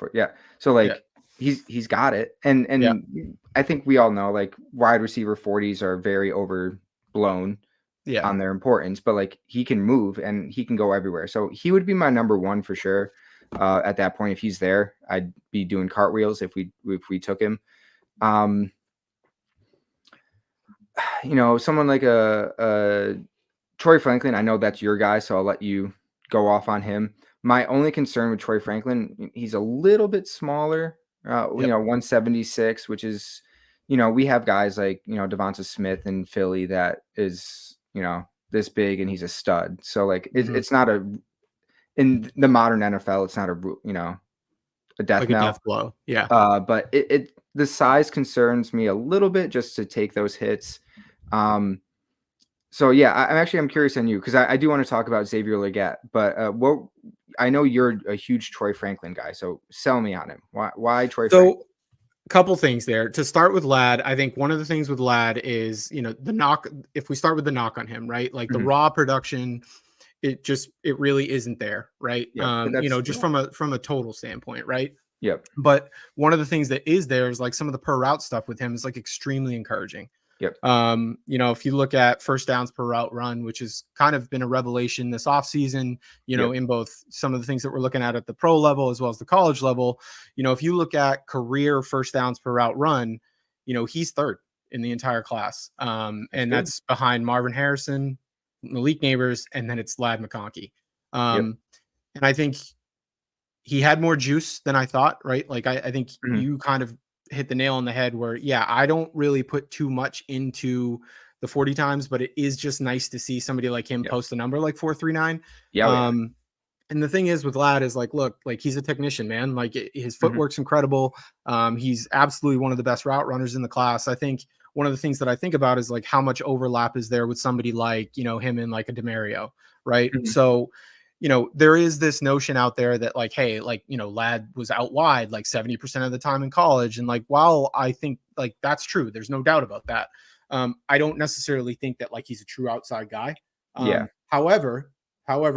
So Yeah. like he's got it, Yeah. and I think we all know like wide receiver 40s are very overblown Yeah. on their importance, but like he can move and he can go everywhere. So he would be my number one for sure. At that point, if he's there, I'd be doing cartwheels if we took him. Someone like a Troy Franklin. I know that's your guy, so I'll let you go off on him. My only concern with Troy Franklin, he's a little bit smaller. Yep. 176, which is, we have guys like Devonta Smith in Philly that is this big and he's a stud. So like it's not in the modern NFL, it's not a death Like a knell. death blow. Yeah. But the size concerns me a little bit just to take those hits. So yeah, I'm curious on you because I do want to talk about Xavier Legette, but I know you're a huge Troy Franklin guy, so sell me on him. Why Troy Franklin? So couple things there. To start with Lad, I think one of the things with Lad is, the knock, if we start with the knock on him, right? Like the Mhm. raw production, it really isn't there, right? Yep, but that's Just from a total standpoint, right? Yep. But one of the things that is there is like some of the per route stuff with him is like extremely encouraging. Yep. If you look at first downs per route run, which has kind of been a revelation this offseason, Yep. in both some of the things that we're looking at the pro level as well as the college level, if you look at career first downs per route run, he's third in the entire class. And good. that's behind Marvin Harrison, Malik Neighbors, and then it's Lad McConkey. Yep. And I think he had more juice than I thought, right? Like I think Mhm. you kind of hit the nail on the head where, yeah, I don't really put too much into the 40 times, but it is just nice to see somebody like him Yep. post a number like 4.39. Yeah. And the thing is with Lad is like, look, like he's a technician, man. Like his footwork's incredible. He's absolutely one of the best route runners in the class. I think one of the things that I think about is like how much overlap is there with somebody like, him and like a DeMario, right? Mhm. So, there is this notion out there that like, hey, like, Lad was out wide like 70% of the time in college. And like, while I think like that's true, there's no doubt about that. I don't necessarily think that like he's a true outside guy. Yeah. However,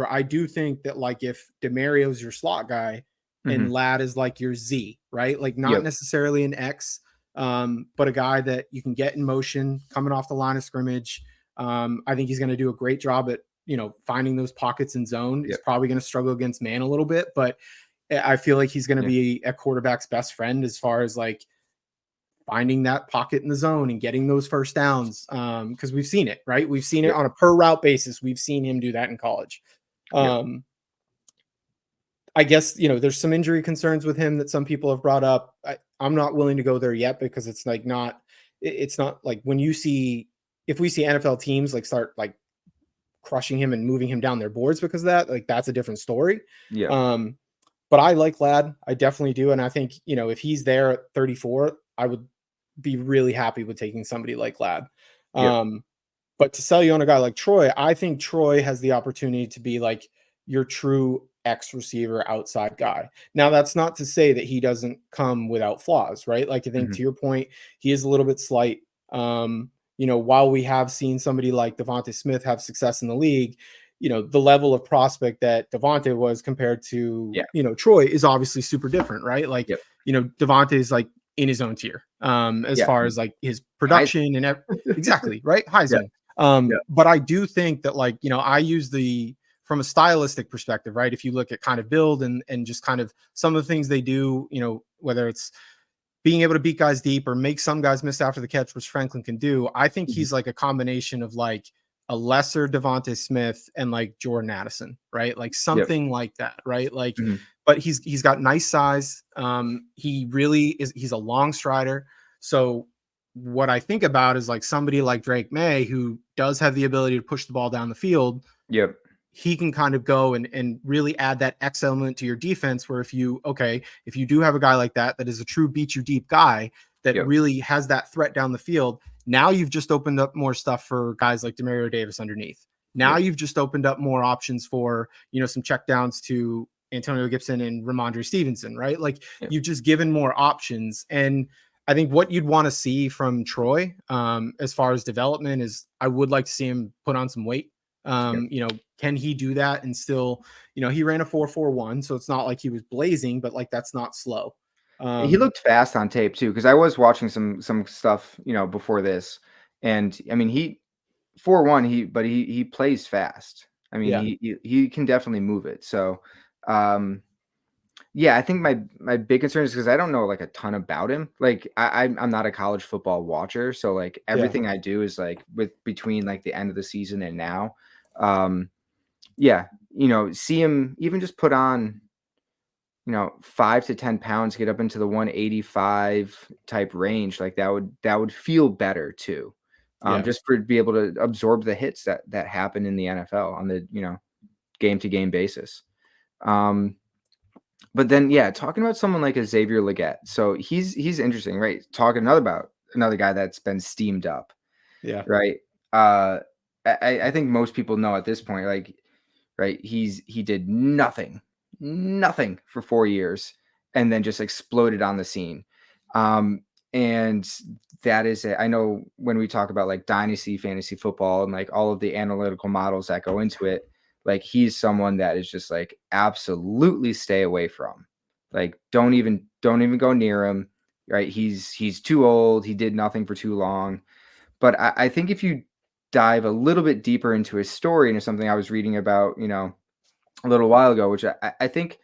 I do think that like if DeMario's your slot guy and Mhm. Lad is like your Z, right? Like not Yep. necessarily an X, but a guy that you can get in motion coming off the line of scrimmage. I think he's going to do a great job at finding those pockets in zone. He's Yep. probably going to struggle against man a little bit, but I feel like he's going to be a quarterback's best friend as far as like finding that pocket in the zone and getting those first downs. Because we've seen it, right? We've seen it Yep. on a per route basis. We've seen him do that in college. Yep. I guess, there's some injury concerns with him that some people have brought up. I'm not willing to go there yet because it's like it's not like when if we see NFL teams like start like crushing him and moving him down their boards because of that, like that's a different story. Yeah. But I like Lad. I definitely do. And I think, if he's there at 34, I would be really happy with taking somebody like Lad. Yep. But to sell you on a guy like Troy, I think Troy has the opportunity to be like your true X receiver outside guy. Now, that's not to say that he doesn't come without flaws, right? Like I think Mhm. to your point, he is a little bit slight. While we have seen somebody like Devonta Smith have success in the league, the level of prospect that Devonta was compared to, Yeah. Troy is obviously super different, right? Like, Yep. Devonta is like in his own tier, as Yeah. far as like his Heisman. production and exactly, right? Yeah. Heisman. Yeah. But I do think that like, I use from a stylistic perspective, right? If you look at kind of build and just kind of some of the things they do, whether it's being able to beat guys deep or make some guys miss after the catch, which Franklin can do. I think Mhm. he's like a combination of like a lesser Devontae Smith and like Jordan Addison, right? Like Yep. something like that, right? Like, Mhm. but he's got nice size. He really is. He's a long strider. So what I think about is like somebody like Drake May who does have the ability to push the ball down the field. Yep. He can kind of go and really add that X element to your defense. Where if you do have a guy like that is a true beat you deep guy that Yep. really has that threat down the field, now you've just opened up more stuff for guys like Demario Davis underneath. Now Yep. you've just opened up more options for, some checkdowns to Antonio Gibson and Ramondre Stevenson, right? Like Yep. you've just given more options. And I think what you'd want to see from Troy, as far as development, is I would like to see him put on some weight. Yep. Can he do that and still, he ran a 4.41, so it's not like he was blazing, but like that's not slow. He looked fast on tape too, because I was watching some stuff, before this, and I mean he 4-1, he plays fast. I mean Yeah. he can definitely move it. So, yeah, I think my big concern is because I don't know like a ton about him. Like I'm not a college football watcher, so like everything I do is like between like the end of the season and now. Yeah, see him even just put on 5 to 10 pounds, get up into the 185 type range, like that would feel better too. Yeah. Just for to be able to absorb the hits that happen in the NFL on the, game to game basis. But then, yeah, talking about someone like a Xavier Legette. So he's interesting, right? Talking about another guy that's been steamed up, Yeah. right? I think most people know at this point, like, right, he did nothing for 4 years and then just exploded on the scene. And that is it. I know when we talk about like dynasty fantasy football and like all of the analytical models that go into it, like he's someone that is just like absolutely stay away from. Like don't even go near him. Right? He's too old. He did nothing for too long. But I think if you dive a little bit deeper into his story, and it's something I was reading about, a little while ago, which I think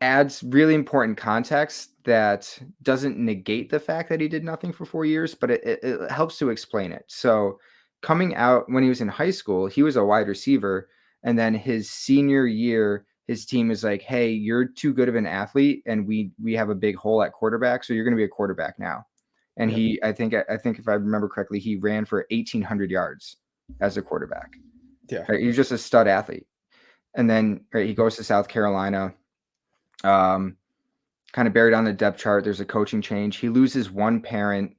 adds really important context that doesn't negate the fact that he did nothing for 4 years, but it helps to explain it. So coming out when he was in high school, he was a wide receiver. And then his senior year, his team is like, hey, you're too good of an athlete. And we have a big hole at quarterback. So you're going to be a quarterback now. And Yep. I think if I remember correctly, he ran for 1,800 yards as a quarterback. Yeah. Right? He was just a stud athlete. And then he goes to South Carolina, kind of buried on the depth chart. There's a coaching change. He loses one parent,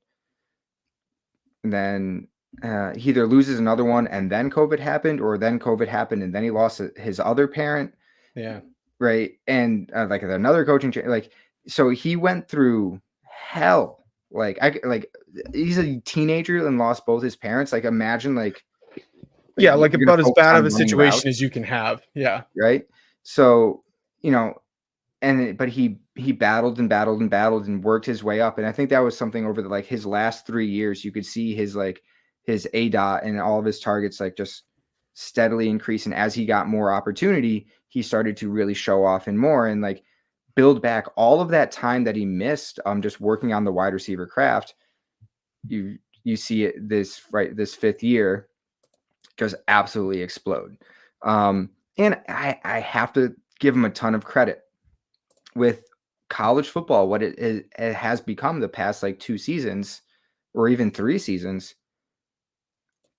and then he either loses another one, and then COVID happened, or then COVID happened, and then he lost his other parent. Yeah. Right. And like another coaching change. Like, so he went through hell. Like, he's a teenager and lost both his parents. Like, imagine like Yeah, you're like gonna about as focus bad of on a running situation routes, as you can have. Yeah. right? So, but he battled and battled and battled and worked his way up. And I think that was something over like his last 3 years, you could see his ADOT and all of his targets like just steadily increase. And as he got more opportunity, he started to really show off and more and like build back all of that time that he missed just working on the wide receiver craft. You see it this 5th year just absolutely explode. And I have to give him a ton of credit with college football, what it has become the past like 2 seasons or even 3 seasons.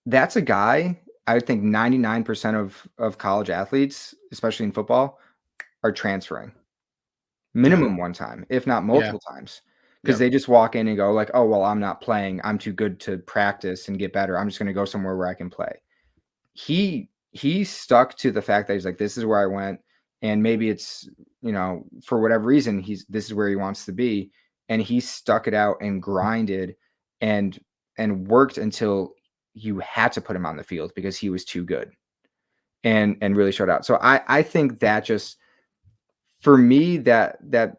That's a guy, I would think 99% of college athletes, especially in football, are transferring Yeah. minimum one time, if not Yeah. multiple times, because Yep. they just walk in and go like, oh, well, I'm not playing. I'm too good to practice and get better. I'm just going to go somewhere where I can play. He stuck to the fact that he's like, this is where I went. And maybe it's, for whatever reason, this is where he wants to be. And he stuck it out and grinded and worked until you had to put him on the field because he was too good and really showed out. So I think that just, for me, that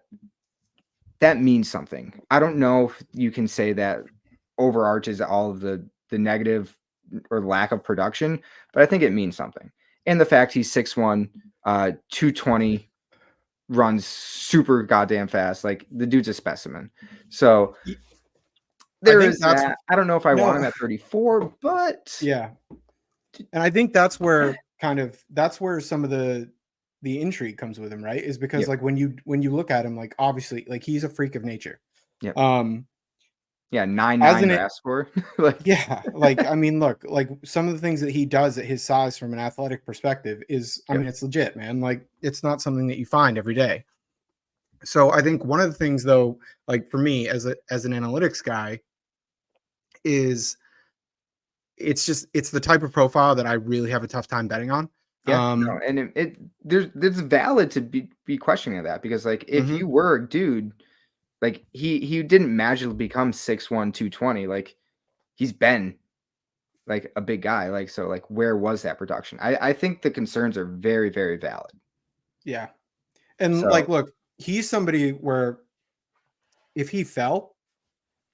means something. I don't know if you can say that overarches all of the negative or lack of production, but I think it means something. And the fact he's 6'1", 220, runs super goddamn fast. Like the dude's a specimen. So there think is that's that. I don't know if I want no, him at 34, but yeah, and I think that's where some of the intrigue comes with him, right? Is because yep, like when you look at him, like obviously, like he's a freak of nature. yep. Um, Yeah, as 9'9" an draft score. Like, Yeah, like, I mean, look, like, some of the things that he does at his size from an athletic perspective is I yep, mean, it's legit, man, like, it's not something that you find every day. So, I think one of the things, though, like, for me as an analytics guy is it's the type of profile that I really have a tough time betting on. yeah, no, Um and there's valid to be questioning that because, like, if Mhm. you were a dude, like, he didn't magically become 6'1", 220, like, he's been, like, a big guy, like, so, like, where was that production? I think the concerns are very, very valid. Yeah, and, So like, look, he's somebody where if he fell,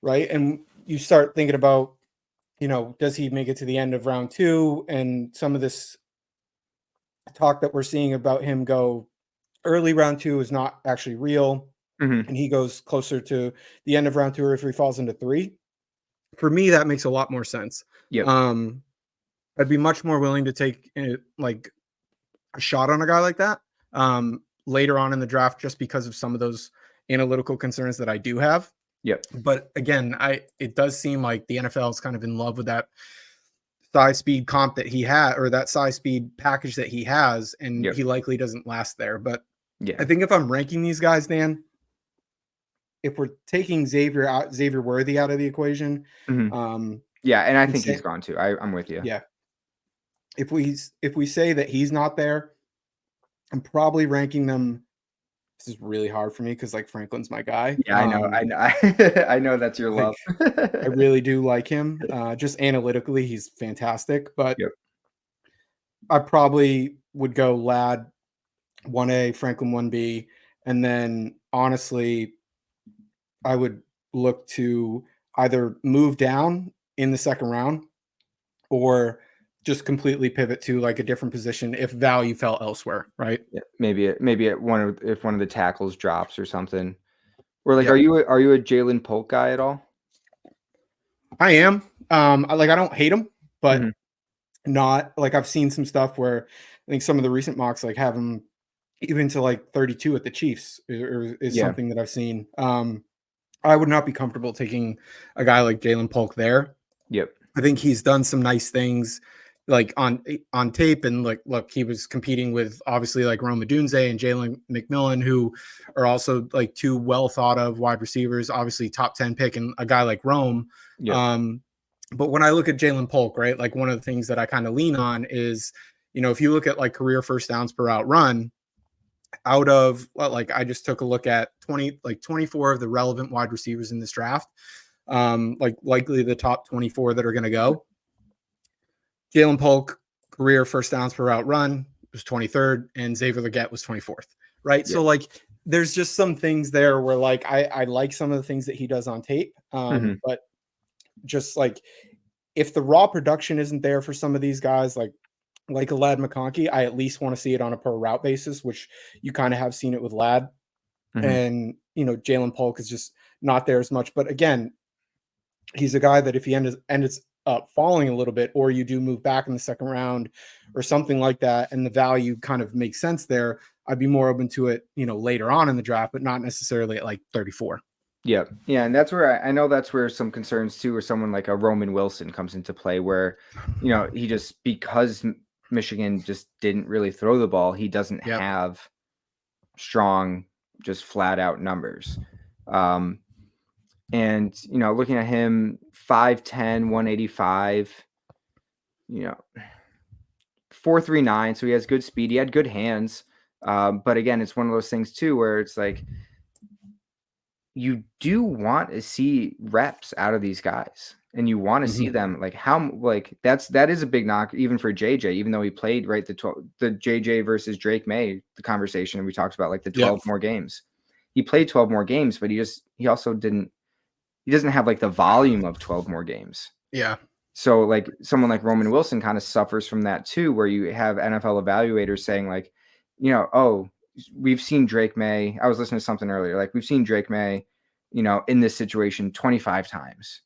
right, and you start thinking about, does he make it to the end of round 2 and some of this talk that we're seeing about him go early round 2 is not actually real, mhm, and he goes closer to the end of round 2 or if he falls into 3. For me, that makes a lot more sense. yep, Um, I'd be much more willing to take, like, a shot on a guy like that, later on in the draft just because of some of those analytical concerns that I do have. yep, But again, I it does seem like the NFL is kind of in love with that size speed comp that he had or that size speed package that he has, and yep, he likely doesn't last there. But I yeah, think if I'm ranking these guys, Dan, if we're taking Xavier Worthy out of the equation, mhm, um, yeah, and I and think he's say, gone too. I'm with you. yeah, if we say that he's not there, I'm probably ranking them. This is really hard for me because like Franklin's my guy. Yeah, I know, I know that's your Like love. I really do like him. Just analytically, he's fantastic. But Yep, I probably would go Lad 1A, Franklin 1B, and then honestly, I would look to either move down in the second round or just completely pivot to like a different position if value fell elsewhere, right? yeah, maybe at one of if one of the tackles drops or something. Or, like, Yep. are you a Jalen Polk guy at all? I am. I don't hate him, Mhm, but not like I've seen some stuff where I think some of the recent mocks like have him even to like 32 at the Chiefs is yeah, something that I've seen. I would not be comfortable taking a guy like Jalen Polk there. yep, I think he's done some nice things like on tape and like look, he was competing with obviously like Rome Odunze and Jalen McMillan, who are also like two well thought of wide receivers, obviously top 10 pick and a guy like Rome. yep, Um, but when I look at Jalen Polk, right, like one of the things that I kind of lean on is, if you look at like career first downs per out run, out of well, like I just took a look at 24 of the relevant wide receivers in this draft, like likely the top 24 that are going to go. Jalen Polk, career first downs per route run was 23rd, and Xavier Legette was 24th. Right. yep, So like there's just some things there where like I like some of the things that he does on tape. mhm, But just like if the raw production isn't there for some of these guys, like a Lad McConkey, I at least want to see it on a per route basis, which you kind of have seen it with Lad. mhm, And Jalen Polk is just not there as much. But again, he's a guy that if he ended up falling a little bit, or you do move back in the second round or something like that, and the value kind of makes sense there, I'd be more open to it, later on in the draft, but not necessarily at like 34. yep, yeah, and that's where I know that's where some concerns too, where someone like a Roman Wilson comes into play, where he just because Michigan just didn't really throw the ball, he doesn't Yep. have strong, just flat out numbers. Um, and looking at him, 5'10", 185, you know, 4.39, so he has good speed. He had good hands. But again, it's one of those things too where it's like you do want to see reps out of these guys. And you want to see Hmm. them like that is a big knock even for JJ, even though he played right the JJ versus Drake May, the conversation we talked about like the Yep. 12 more games. He played 12 more games, but he also he doesn't have like the volume of 12 more games. Yeah. So like someone like Roman Wilson kind of suffers from that too, where you have NFL evaluators saying like, oh, we've seen Drake May. I was listening to something earlier. Like we've seen Drake May, in this situation 25 times.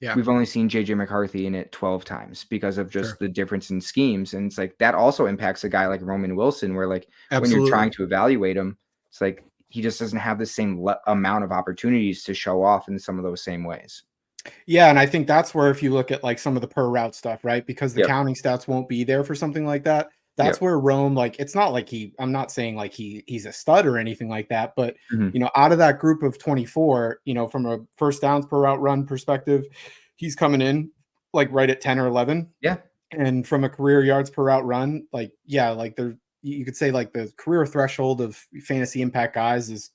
Yeah. we've only seen JJ McCarthy in it 12 times because of just Sure. the difference in schemes. And it's like that also impacts a guy like Roman Wilson, where like when you're trying Absolutely. to evaluate him, it's like he just doesn't have the same amount of opportunities to show off in some of those same ways. Yeah, and I think that's where if you look at like some of the per route stuff, right? Because the Yep. counting stats won't be there for something like that. That's Yep. where Rome, like, it's not like I'm not saying like he's a stud or anything like that, but Mhm. out of that group of 24, from a first downs per route run perspective, he's coming in like right at 10 or 11. Yeah. And from a career yards per route run, like, yeah, like you could say like the career threshold of fantasy impact guys is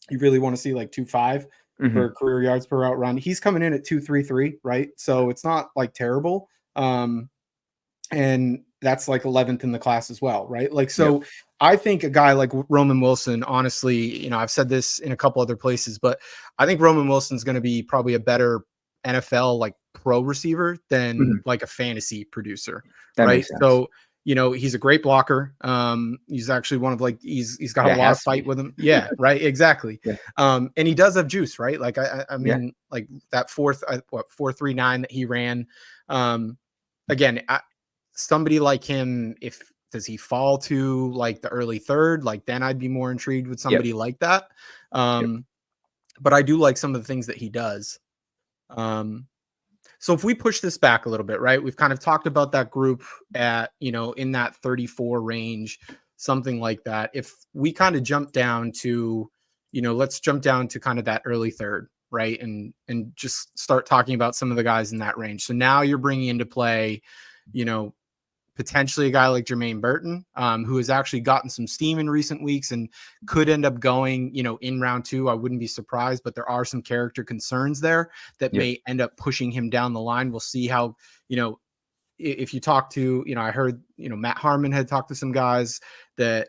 you really want to see like 2.5 Mhm. for career yards per route run. He's coming in at 2.33, right? So it's not like terrible. And that's like 11th in the class as well, right? Like, Yep. so I think a guy like Roman Wilson, honestly, I've said this in a couple other places, but I think Roman Wilson's going to be probably a better NFL like pro receiver than Mhm. like a fantasy producer, That right? makes sense. So, he's a great blocker. He's actually one of like he's got a That lot of has to fight be. with him. Yeah, right, exactly. Yeah. And he does have juice, right? Like I Yeah. mean, like that 4.39 that he ran. Again, somebody like him, if does he fall to like the early third, like then I'd be more intrigued with Yep. somebody like that. Yep. But I do like some of the things that he does. So if we push this back a little bit, right, we've kind of talked about that group at, in that 34 range, something like that. If we kind of jump down to, let's jump down to kind of that early third, right, and just start talking about some of the guys in that range. So now you're bringing into play, you know, potentially a guy like Jermaine Burton, who has actually gotten some steam in recent weeks and could end up going, in round 2. I wouldn't be surprised, but there are some character concerns there that Yep. may end up pushing him down the line. We'll see how, if you talk to, I heard, Matt Harmon had talked to some guys that,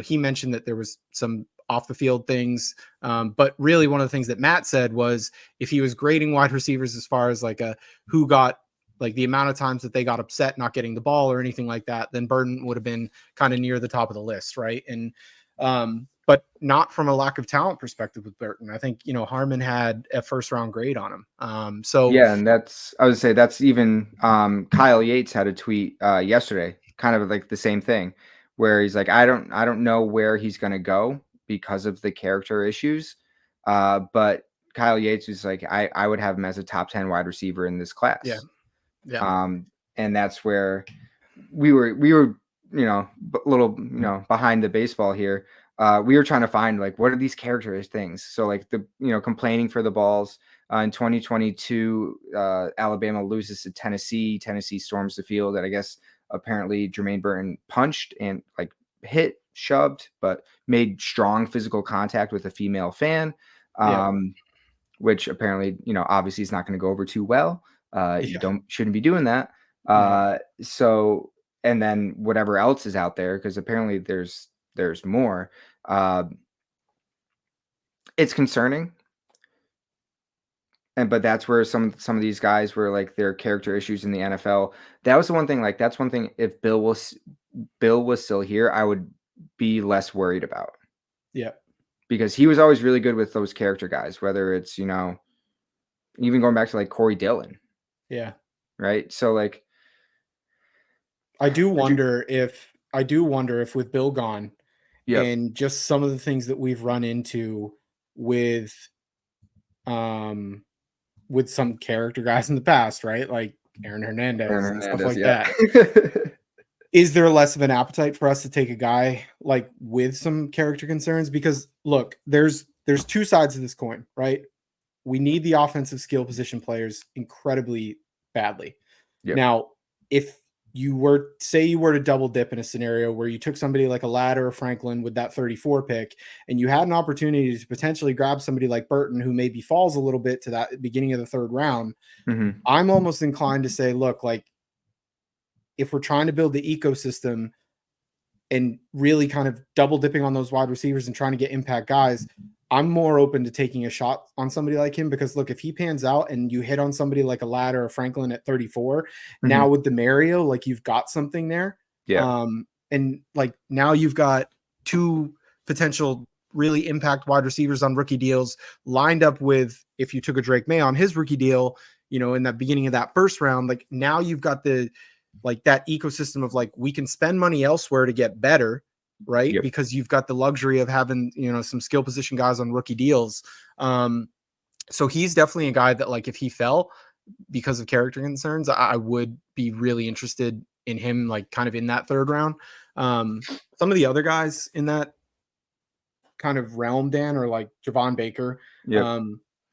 he mentioned that there was some off the field things. But really one of the things that Matt said was if he was grading wide receivers as far as like who got like the amount of times that they got upset not getting the ball or anything like that, then Burton would have been kind of near the top of the list. Right. And, but not from a lack of talent perspective with Burton. I think, Harmon had a first round grade on him. So Yeah, and I would say that's even Kyle Yates had a tweet yesterday, kind of like the same thing, where he's like, I don't know where he's gonna go because of the character issues. But Kyle Yates was like, I would have him as a top 10 wide receiver in this yeah, class. yeah, And that's where we were, a little, behind the baseball here. We were trying to find like, what are these character things? So like the, complaining for the balls in 2022, Alabama loses to Tennessee. Tennessee storms the field. And I guess apparently Jermaine Burton punched and like hit, shoved, but made strong physical contact with a female fan. yeah, Which apparently, obviously is not going to go over too well. You yeah, shouldn't be doing that. right. So, and then whatever else is out there, because apparently there's more. It's concerning, but that's where some of these guys were like their character issues in the NFL. That was the one thing. Like that's one thing. If Bill was still here, I would be less worried about, Yeah. because he was always really good with those character guys. Whether it's even going back to like Corey Dillon, Yeah. right? So like, I do but you, wonder if with Bill gone yep, and just some of the things that we've run into with um with some character guys in the past, right? Like Aaron Aaron Hernandez and stuff Hernandez, like yeah. that. Is there less of an appetite for us to take a guy like with some character concerns? Because look, there's two sides of this coin, right? We need the offensive skill position players incredibly badly. Yep. Now, if you were to double dip in a scenario where you took somebody like a Ladd or a Franklin with that 34 pick, and you had an opportunity to potentially grab somebody like Burton, who maybe falls a little bit to that beginning of the third round, Mm-hmm. I'm almost inclined to say, look, like if we're trying to build the ecosystem and really kind of double dipping on those wide receivers and trying to get impact guys, I'm more open to taking a shot on somebody like him because look, if he pans out and you hit on somebody like a Ladd or a Franklin at 34, Mm-hmm. now with the Mario, like you've got something there. Yeah. And like now you've got two potential really impact wide receivers on rookie deals lined up with if you took a Drake May on his rookie deal, in the beginning of that first round, like now you've got that ecosystem of like, we can spend money elsewhere to get better, right? Yep. Because you've got the luxury of having, some skill position guys on rookie deals. So he's definitely a guy that, like, if he fell because of character concerns, I would be really interested in him, like kind of in that third round. Some of the other guys in that kind of realm, Dan, are like Javon Baker, Yep.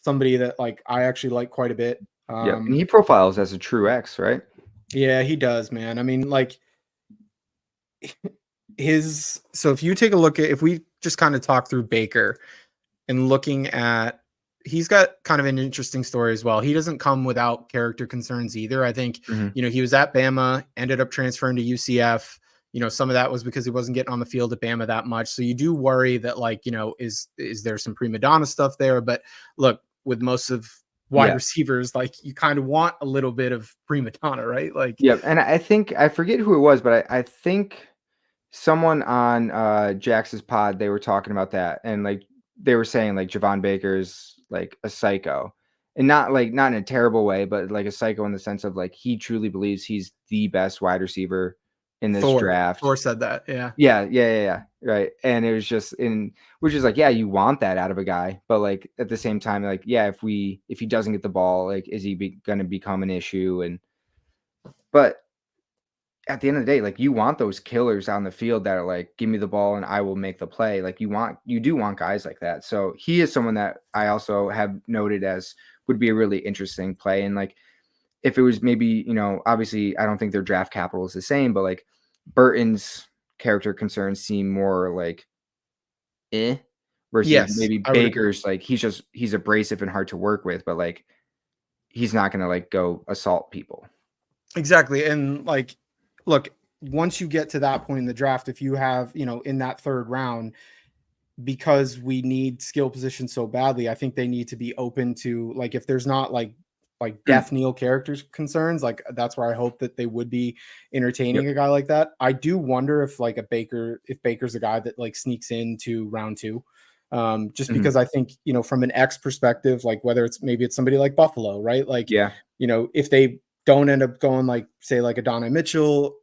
somebody that like I actually like quite a bit. Yep. And he profiles as a true X, right? Yeah, he does, man. I mean, like so if you take a look at, if we just kind of talk through Baker and looking at, he's got kind of an interesting story as well. He doesn't come without character concerns either. I think, he was at Bama, ended up transferring to UCF. Some of that was because he wasn't getting on the field at Bama that much. So you do worry that, like, is there some prima donna stuff there? But look, with most of wide receivers, like, you kind of want a little bit of prima donna, right? Like, Yep. And I think, I forget who it was, but I think someone on Jax's pod, they were talking about that, and like they were saying like Javon Baker's like a psycho, and not in a terrible way, but like a psycho in the sense of like he truly believes he's the best wide receiver in this draft. Thor said that. Yeah. Yeah. Right. And it was just which is like, yeah, you want that out of a guy, but like at the same time, like, yeah, if he doesn't get the ball, like, is he going to become an issue? But at the end of the day, like, you want those killers on the field that are like, give me the ball and I will make the play. Like, you do want guys like that. So he is someone that I also have noted as would be a really interesting play. And like, if it was maybe, obviously I don't think their draft capital is the same, but like Burton's character concerns seem more like versus Yes, maybe I would agree. Baker's, like, he's abrasive and hard to work with, but like, he's not going to like go assault people. Exactly. And like, look, once you get to that point in the draft, if you have, in that third round, because we need skill position so badly, I think they need to be open to, like, if there's not like death kneel characters concerns, like that's where I hope that they would be entertaining Yep. a guy like that. I do wonder if like if Baker's a guy that like sneaks into round two. Just because I think, from an X perspective, like whether it's somebody like Buffalo, right? Like, Yeah. If they don't end up going, like, say, like Adonai Mitchell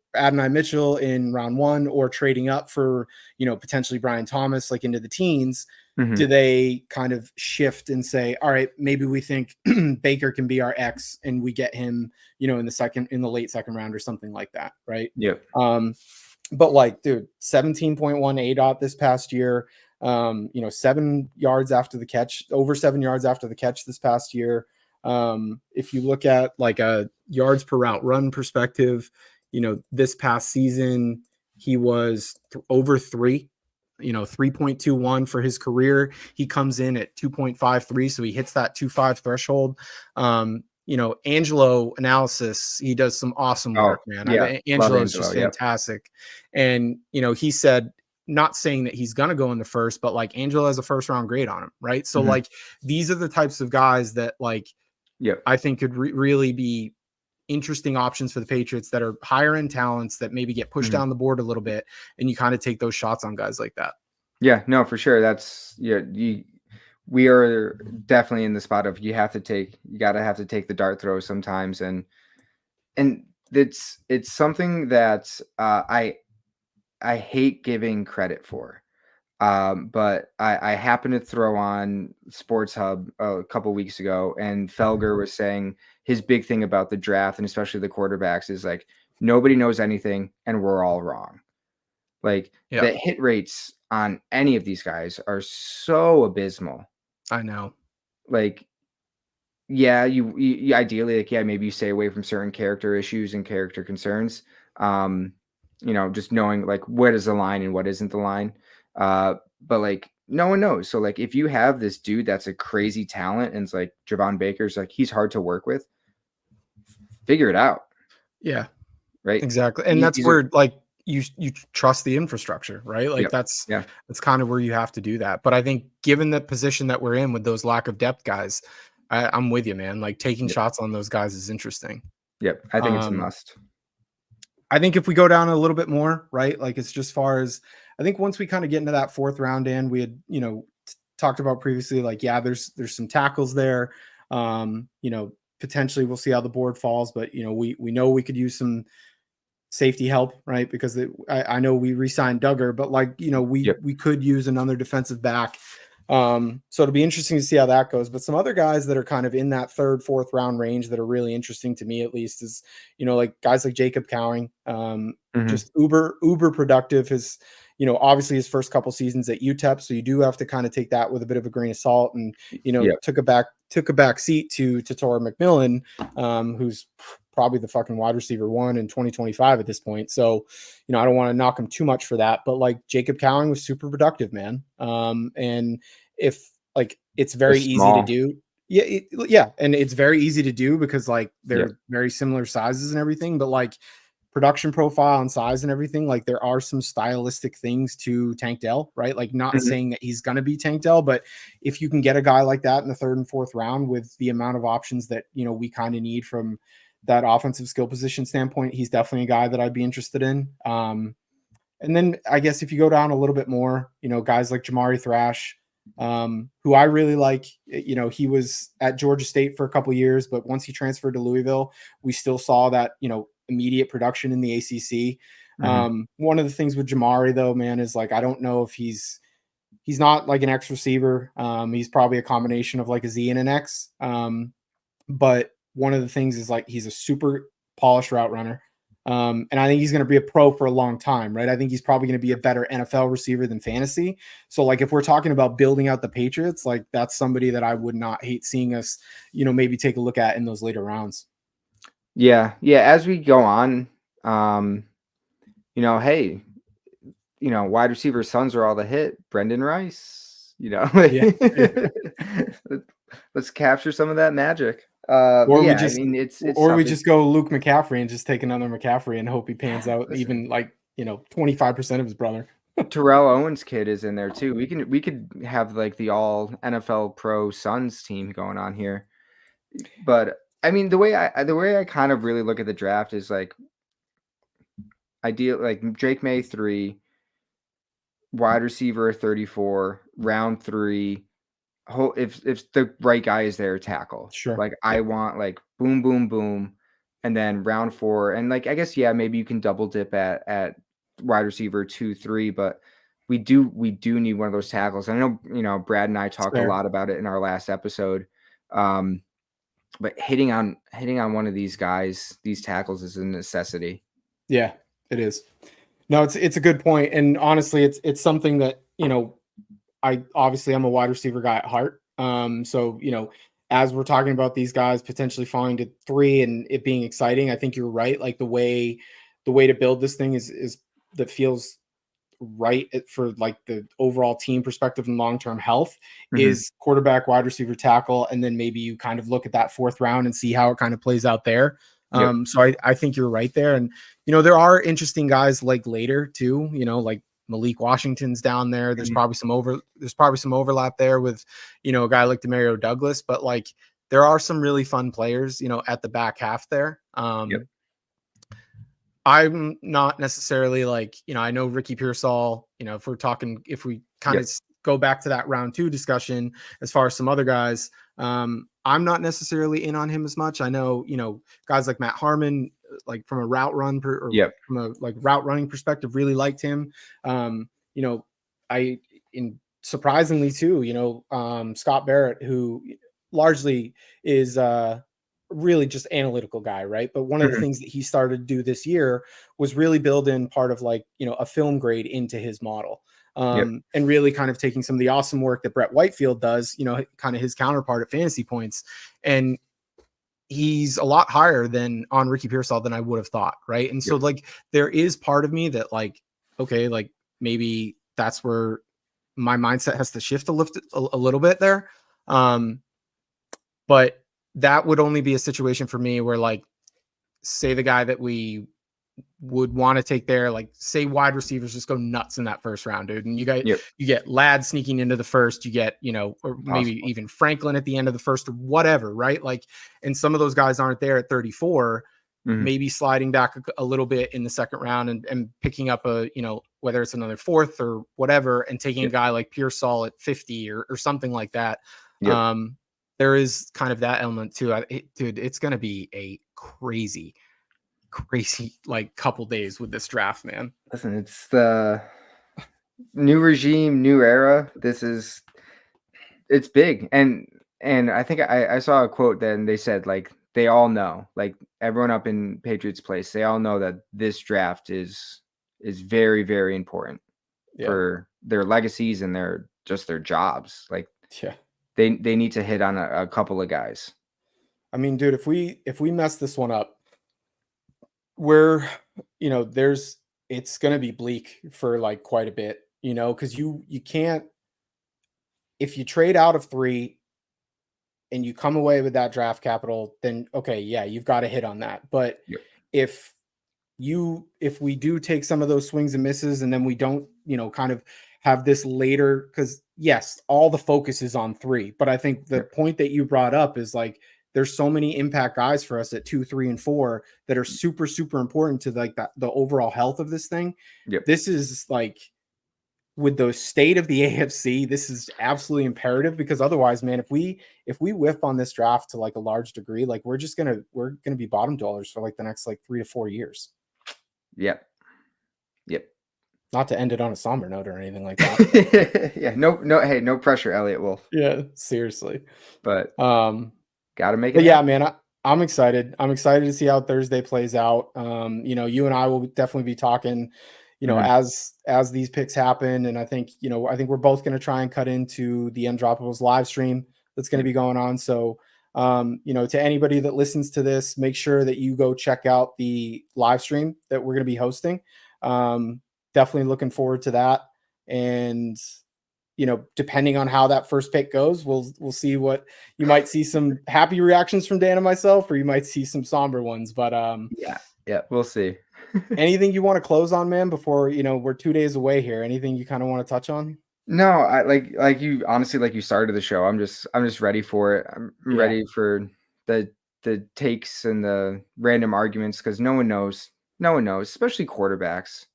in round one, or trading up for, potentially Brian Thomas, like into the teens, do they kind of shift and say, all right, maybe we think Baker can be our X and we get him, in the late second round or something like that. Right. Yep. But like, dude, 17.1 ADOT this past year, 7 yards after the catch, over 7 yards after the catch this past year. If you look at like a yards per route run perspective, this past season, he was over 3.21 for his career. He comes in at 2.53. So he hits that 2.5 threshold. Angelo Analysis, he does some awesome work, man. Yeah. Angelo is just fantastic. And, he said, not saying that he's going to go in the first, but like Angelo has a first round grade on him. Right. So like, these are the types of guys that, like, I think could really be interesting options for the Patriots, that are higher end talents that maybe get pushed down the board a little bit, and you kind of take those shots on guys like that. Yeah, no, for sure. We are definitely in the spot of you have to take the dart throw sometimes, and it's something that I hate giving credit for. But I happened to throw on Sports Hub a couple weeks ago, and Felger was saying his big thing about the draft, and especially the quarterbacks, is like, nobody knows anything and we're all wrong. Like, the hit rates on any of these guys are so abysmal. I know. Like, yeah, you ideally, like, yeah, maybe you stay away from certain character issues and character concerns. Just knowing like what is the line and what isn't the line. But like, no one knows. So like, if you have this dude that's a crazy talent, and it's like Javon Baker's, like, he's hard to work with, figure it out. Yeah, right. Exactly. And that's where like you trust the infrastructure, right? Like that's kind of where you have to do that. But I think given the position that we're in with those lack of depth guys, I'm with you, man. Like, taking shots on those guys is interesting. Yep. I think it's a must. I think if we go down a little bit more, right? Like, it's just far as, I think once we kind of get into that fourth round, and we had, talked about previously, like, yeah, there's some tackles there. potentially we'll see how the board falls, but we know we could use some safety help, right? Because I know we re-signed Duggar, but we could use another defensive back. So it'll be interesting to see how that goes. But some other guys that are kind of in that third, fourth round range that are really interesting to me, at least, is like guys like Jacob Cowing, just uber productive. His obviously his first couple seasons at UTEP, so you do have to kind of take that with a bit of a grain of salt. And took a back seat to Torrey McMillan, who's probably the fucking wide receiver one in 2025 at this point. So, I don't want to knock him too much for that, but like Jacob Cowing was super productive, man. And if like, it's very easy to do. Yeah. And it's very easy to do because like they're very similar sizes and everything, but like production profile and size and everything, like there are some stylistic things to Tank Dell, right? Like not saying that he's going to be Tank Dell, but if you can get a guy like that in the third and fourth round with the amount of options that, we kind of need from that offensive skill position standpoint, he's definitely a guy that I'd be interested in. And then I guess if you go down a little bit more, guys like Jamari Thrash, who I really like. He was at Georgia State for a couple years, but once he transferred to Louisville, we still saw that, immediate production in the ACC. One of the things with Jamari though, man, is like, I don't know if he's not like an X receiver. He's probably a combination of like a Z and an X. But one of the things is like, he's a super polished route runner. And I think he's going to be a pro for a long time, right? I think he's probably going to be a better NFL receiver than fantasy. So like, if we're talking about building out the Patriots, like that's somebody that I would not hate seeing us, maybe take a look at in those later rounds. Yeah. As we go on, hey, wide receiver sons are all the hit. Brendan Rice, let's capture some of that magic. We just go Luke McCaffrey and just take another McCaffrey and hope he pans out. Even like 25% of his brother. Terrell Owens' kid is in there too. We could have like the all NFL pro sons team going on here. But I mean, the way I kind of really look at the draft is like ideal, like Drake May 3, wide receiver 34, round 3. If the right guy is there, tackle. Sure. Like I want like boom, boom, boom, and then round 4, and like I guess maybe you can double dip at wide receiver 2, 3, but we do need one of those tackles. I know Brad and I talked a lot about it in our last episode. But hitting on one of these guys, these tackles, is a necessity. Yeah, it is. No, it's a good point, and honestly, it's something that I'm a wide receiver guy at heart. So as we're talking about these guys potentially falling to 3 and it being exciting, I think you're right. Like the way to build this thing is that feels right for like the overall team perspective and long-term health is quarterback, wide receiver, tackle, and then maybe you kind of look at that 4th round and see how it kind of plays out there. So I think you're right there. And there are interesting guys like later too, like Malik Washington's down there. There's probably some overlap there with a guy like Demario Douglas, but like there are some really fun players at the back half there. I'm not necessarily like, I know Ricky Pearsall, if we kind of go back to that round 2 discussion, as far as some other guys, I'm not necessarily in on him as much. I know, guys like Matt Harmon, like from a route run from a like route running perspective, really liked him. Surprisingly too, Scott Barrett, who largely is, really just analytical guy, right? But one of the things that he started to do this year was really build in part of like, a film grade into his model. And really kind of taking some of the awesome work that Brett Whitefield does, kind of his counterpart at Fantasy Points. And he's a lot higher than on Ricky Pearsall than I would have thought, right? And so like there is part of me that like, okay, like maybe that's where my mindset has to shift a little bit there. But that would only be a situation for me where like, say the guy that we would want to take there, like say wide receivers just go nuts in that first round, dude. And you get Ladd sneaking into the first, you get, or maybe even Franklin at the end of the first or whatever, right? Like, and some of those guys aren't there at 34, maybe sliding back a little bit in the second round and picking up a, whether it's another 4th or whatever, and taking a guy like Pearsall at 50 or something like that. there is kind of that element too. Dude, it's going to be a crazy like couple days with this draft, man. Listen, it's the new regime, new era. It's big. And I think I saw a quote then they said like they all know, like everyone up in Patriots place, they all know that this draft is very, very important for their legacies and their jobs. Like they need to hit on a couple of guys. I mean, dude, if we mess this one up, we're, it's going to be bleak for like quite a bit, because you can't, if you trade out of 3 and you come away with that draft capital, then okay, yeah, you've got to hit on that. But if we do take some of those swings and misses and then we don't, kind of have this later, because yes, all the focus is on 3. But I think the point that you brought up is like, there's so many impact guys for us at 2, 3, and 4 that are super, super important to like the overall health of this thing. This is like, with the state of the AFC, this is absolutely imperative, because otherwise, man, if we whiff on this draft to like a large degree, like we're gonna be bottom dwellers for like the next like 3 to 4 years. Yep. Not to end it on a somber note or anything like that. Yeah, no, hey, no pressure, Elliot Wolf. Yeah, seriously. But gotta make it. But yeah, man, I'm excited. I'm excited to see how Thursday plays out. You and I will definitely be talking, as these picks happen. And I think we're both going to try and cut into the Undroppables live stream that's going to be going on. So, to anybody that listens to this, make sure that you go check out the live stream that we're going to be hosting. Definitely looking forward to that. And, depending on how that first pick goes, we'll see what you might see, some happy reactions from Dan and myself, or you might see some somber ones, but yeah, we'll see. Anything you want to close on, man, before, we're 2 days away here? Anything you kind of want to touch on? No, I like you, honestly, like you started the show. I'm just ready for it. I'm ready for the takes and the random arguments, because no one knows, especially quarterbacks.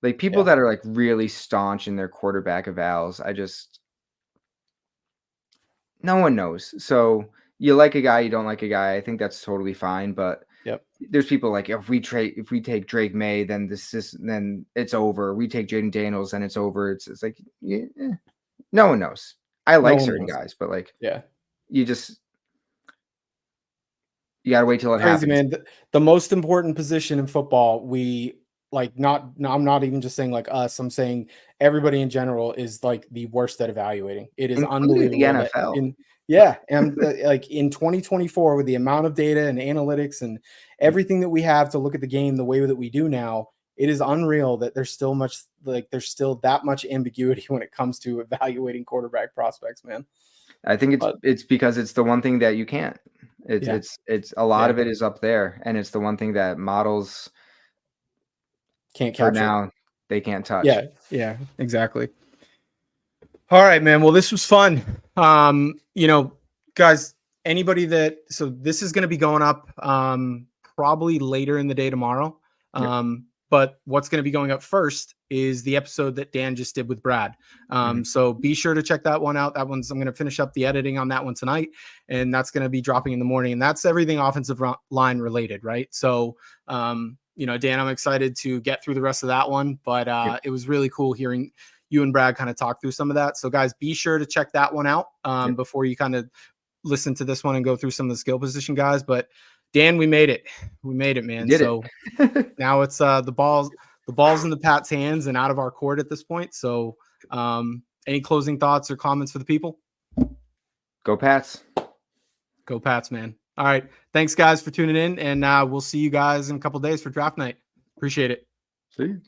Like people that are like really staunch in their quarterback evals. No one knows. So you like a guy, you don't like a guy. I think that's totally fine. But there's people like, if we take Drake May, then then it's over. We take Jaden Daniels, then it's over. It's like, no one knows. I like certain guys, but like, you gotta wait till it happens. Man. The most important position in football, I'm not even just saying like us, I'm saying everybody in general is like the worst at evaluating. It is unbelievable. The NFL. And like in 2024, with the amount of data and analytics and everything that we have to look at the game the way that we do now, it is unreal that there's still that much ambiguity when it comes to evaluating quarterback prospects, man. I think it's because it's the one thing that you can't. It's a lot of it is up there, and it's the one thing that models can't capture. For now, they can't touch. Yeah, exactly. All right, man. Well, this was fun. Guys, so this is going to be going up probably later in the day tomorrow. But what's going to be going up first is the episode that Dan just did with Brad. So be sure to check that one out. I'm going to finish up the editing on that one tonight, and that's going to be dropping in the morning. And that's everything offensive line related, right? So, Dan, I'm excited to get through the rest of that one, but it was really cool hearing you and Brad kind of talk through some of that. So guys, be sure to check that one out before you kind of listen to this one and go through some of the skill position guys. But Dan, we made it, man. So now it's the ball's in the Pat's hands and out of our court at this point. So any closing thoughts or comments for the people? Go Pats. Go Pats, man. All right. Thanks guys for tuning in, and we'll see you guys in a couple days for draft night. Appreciate it. See you.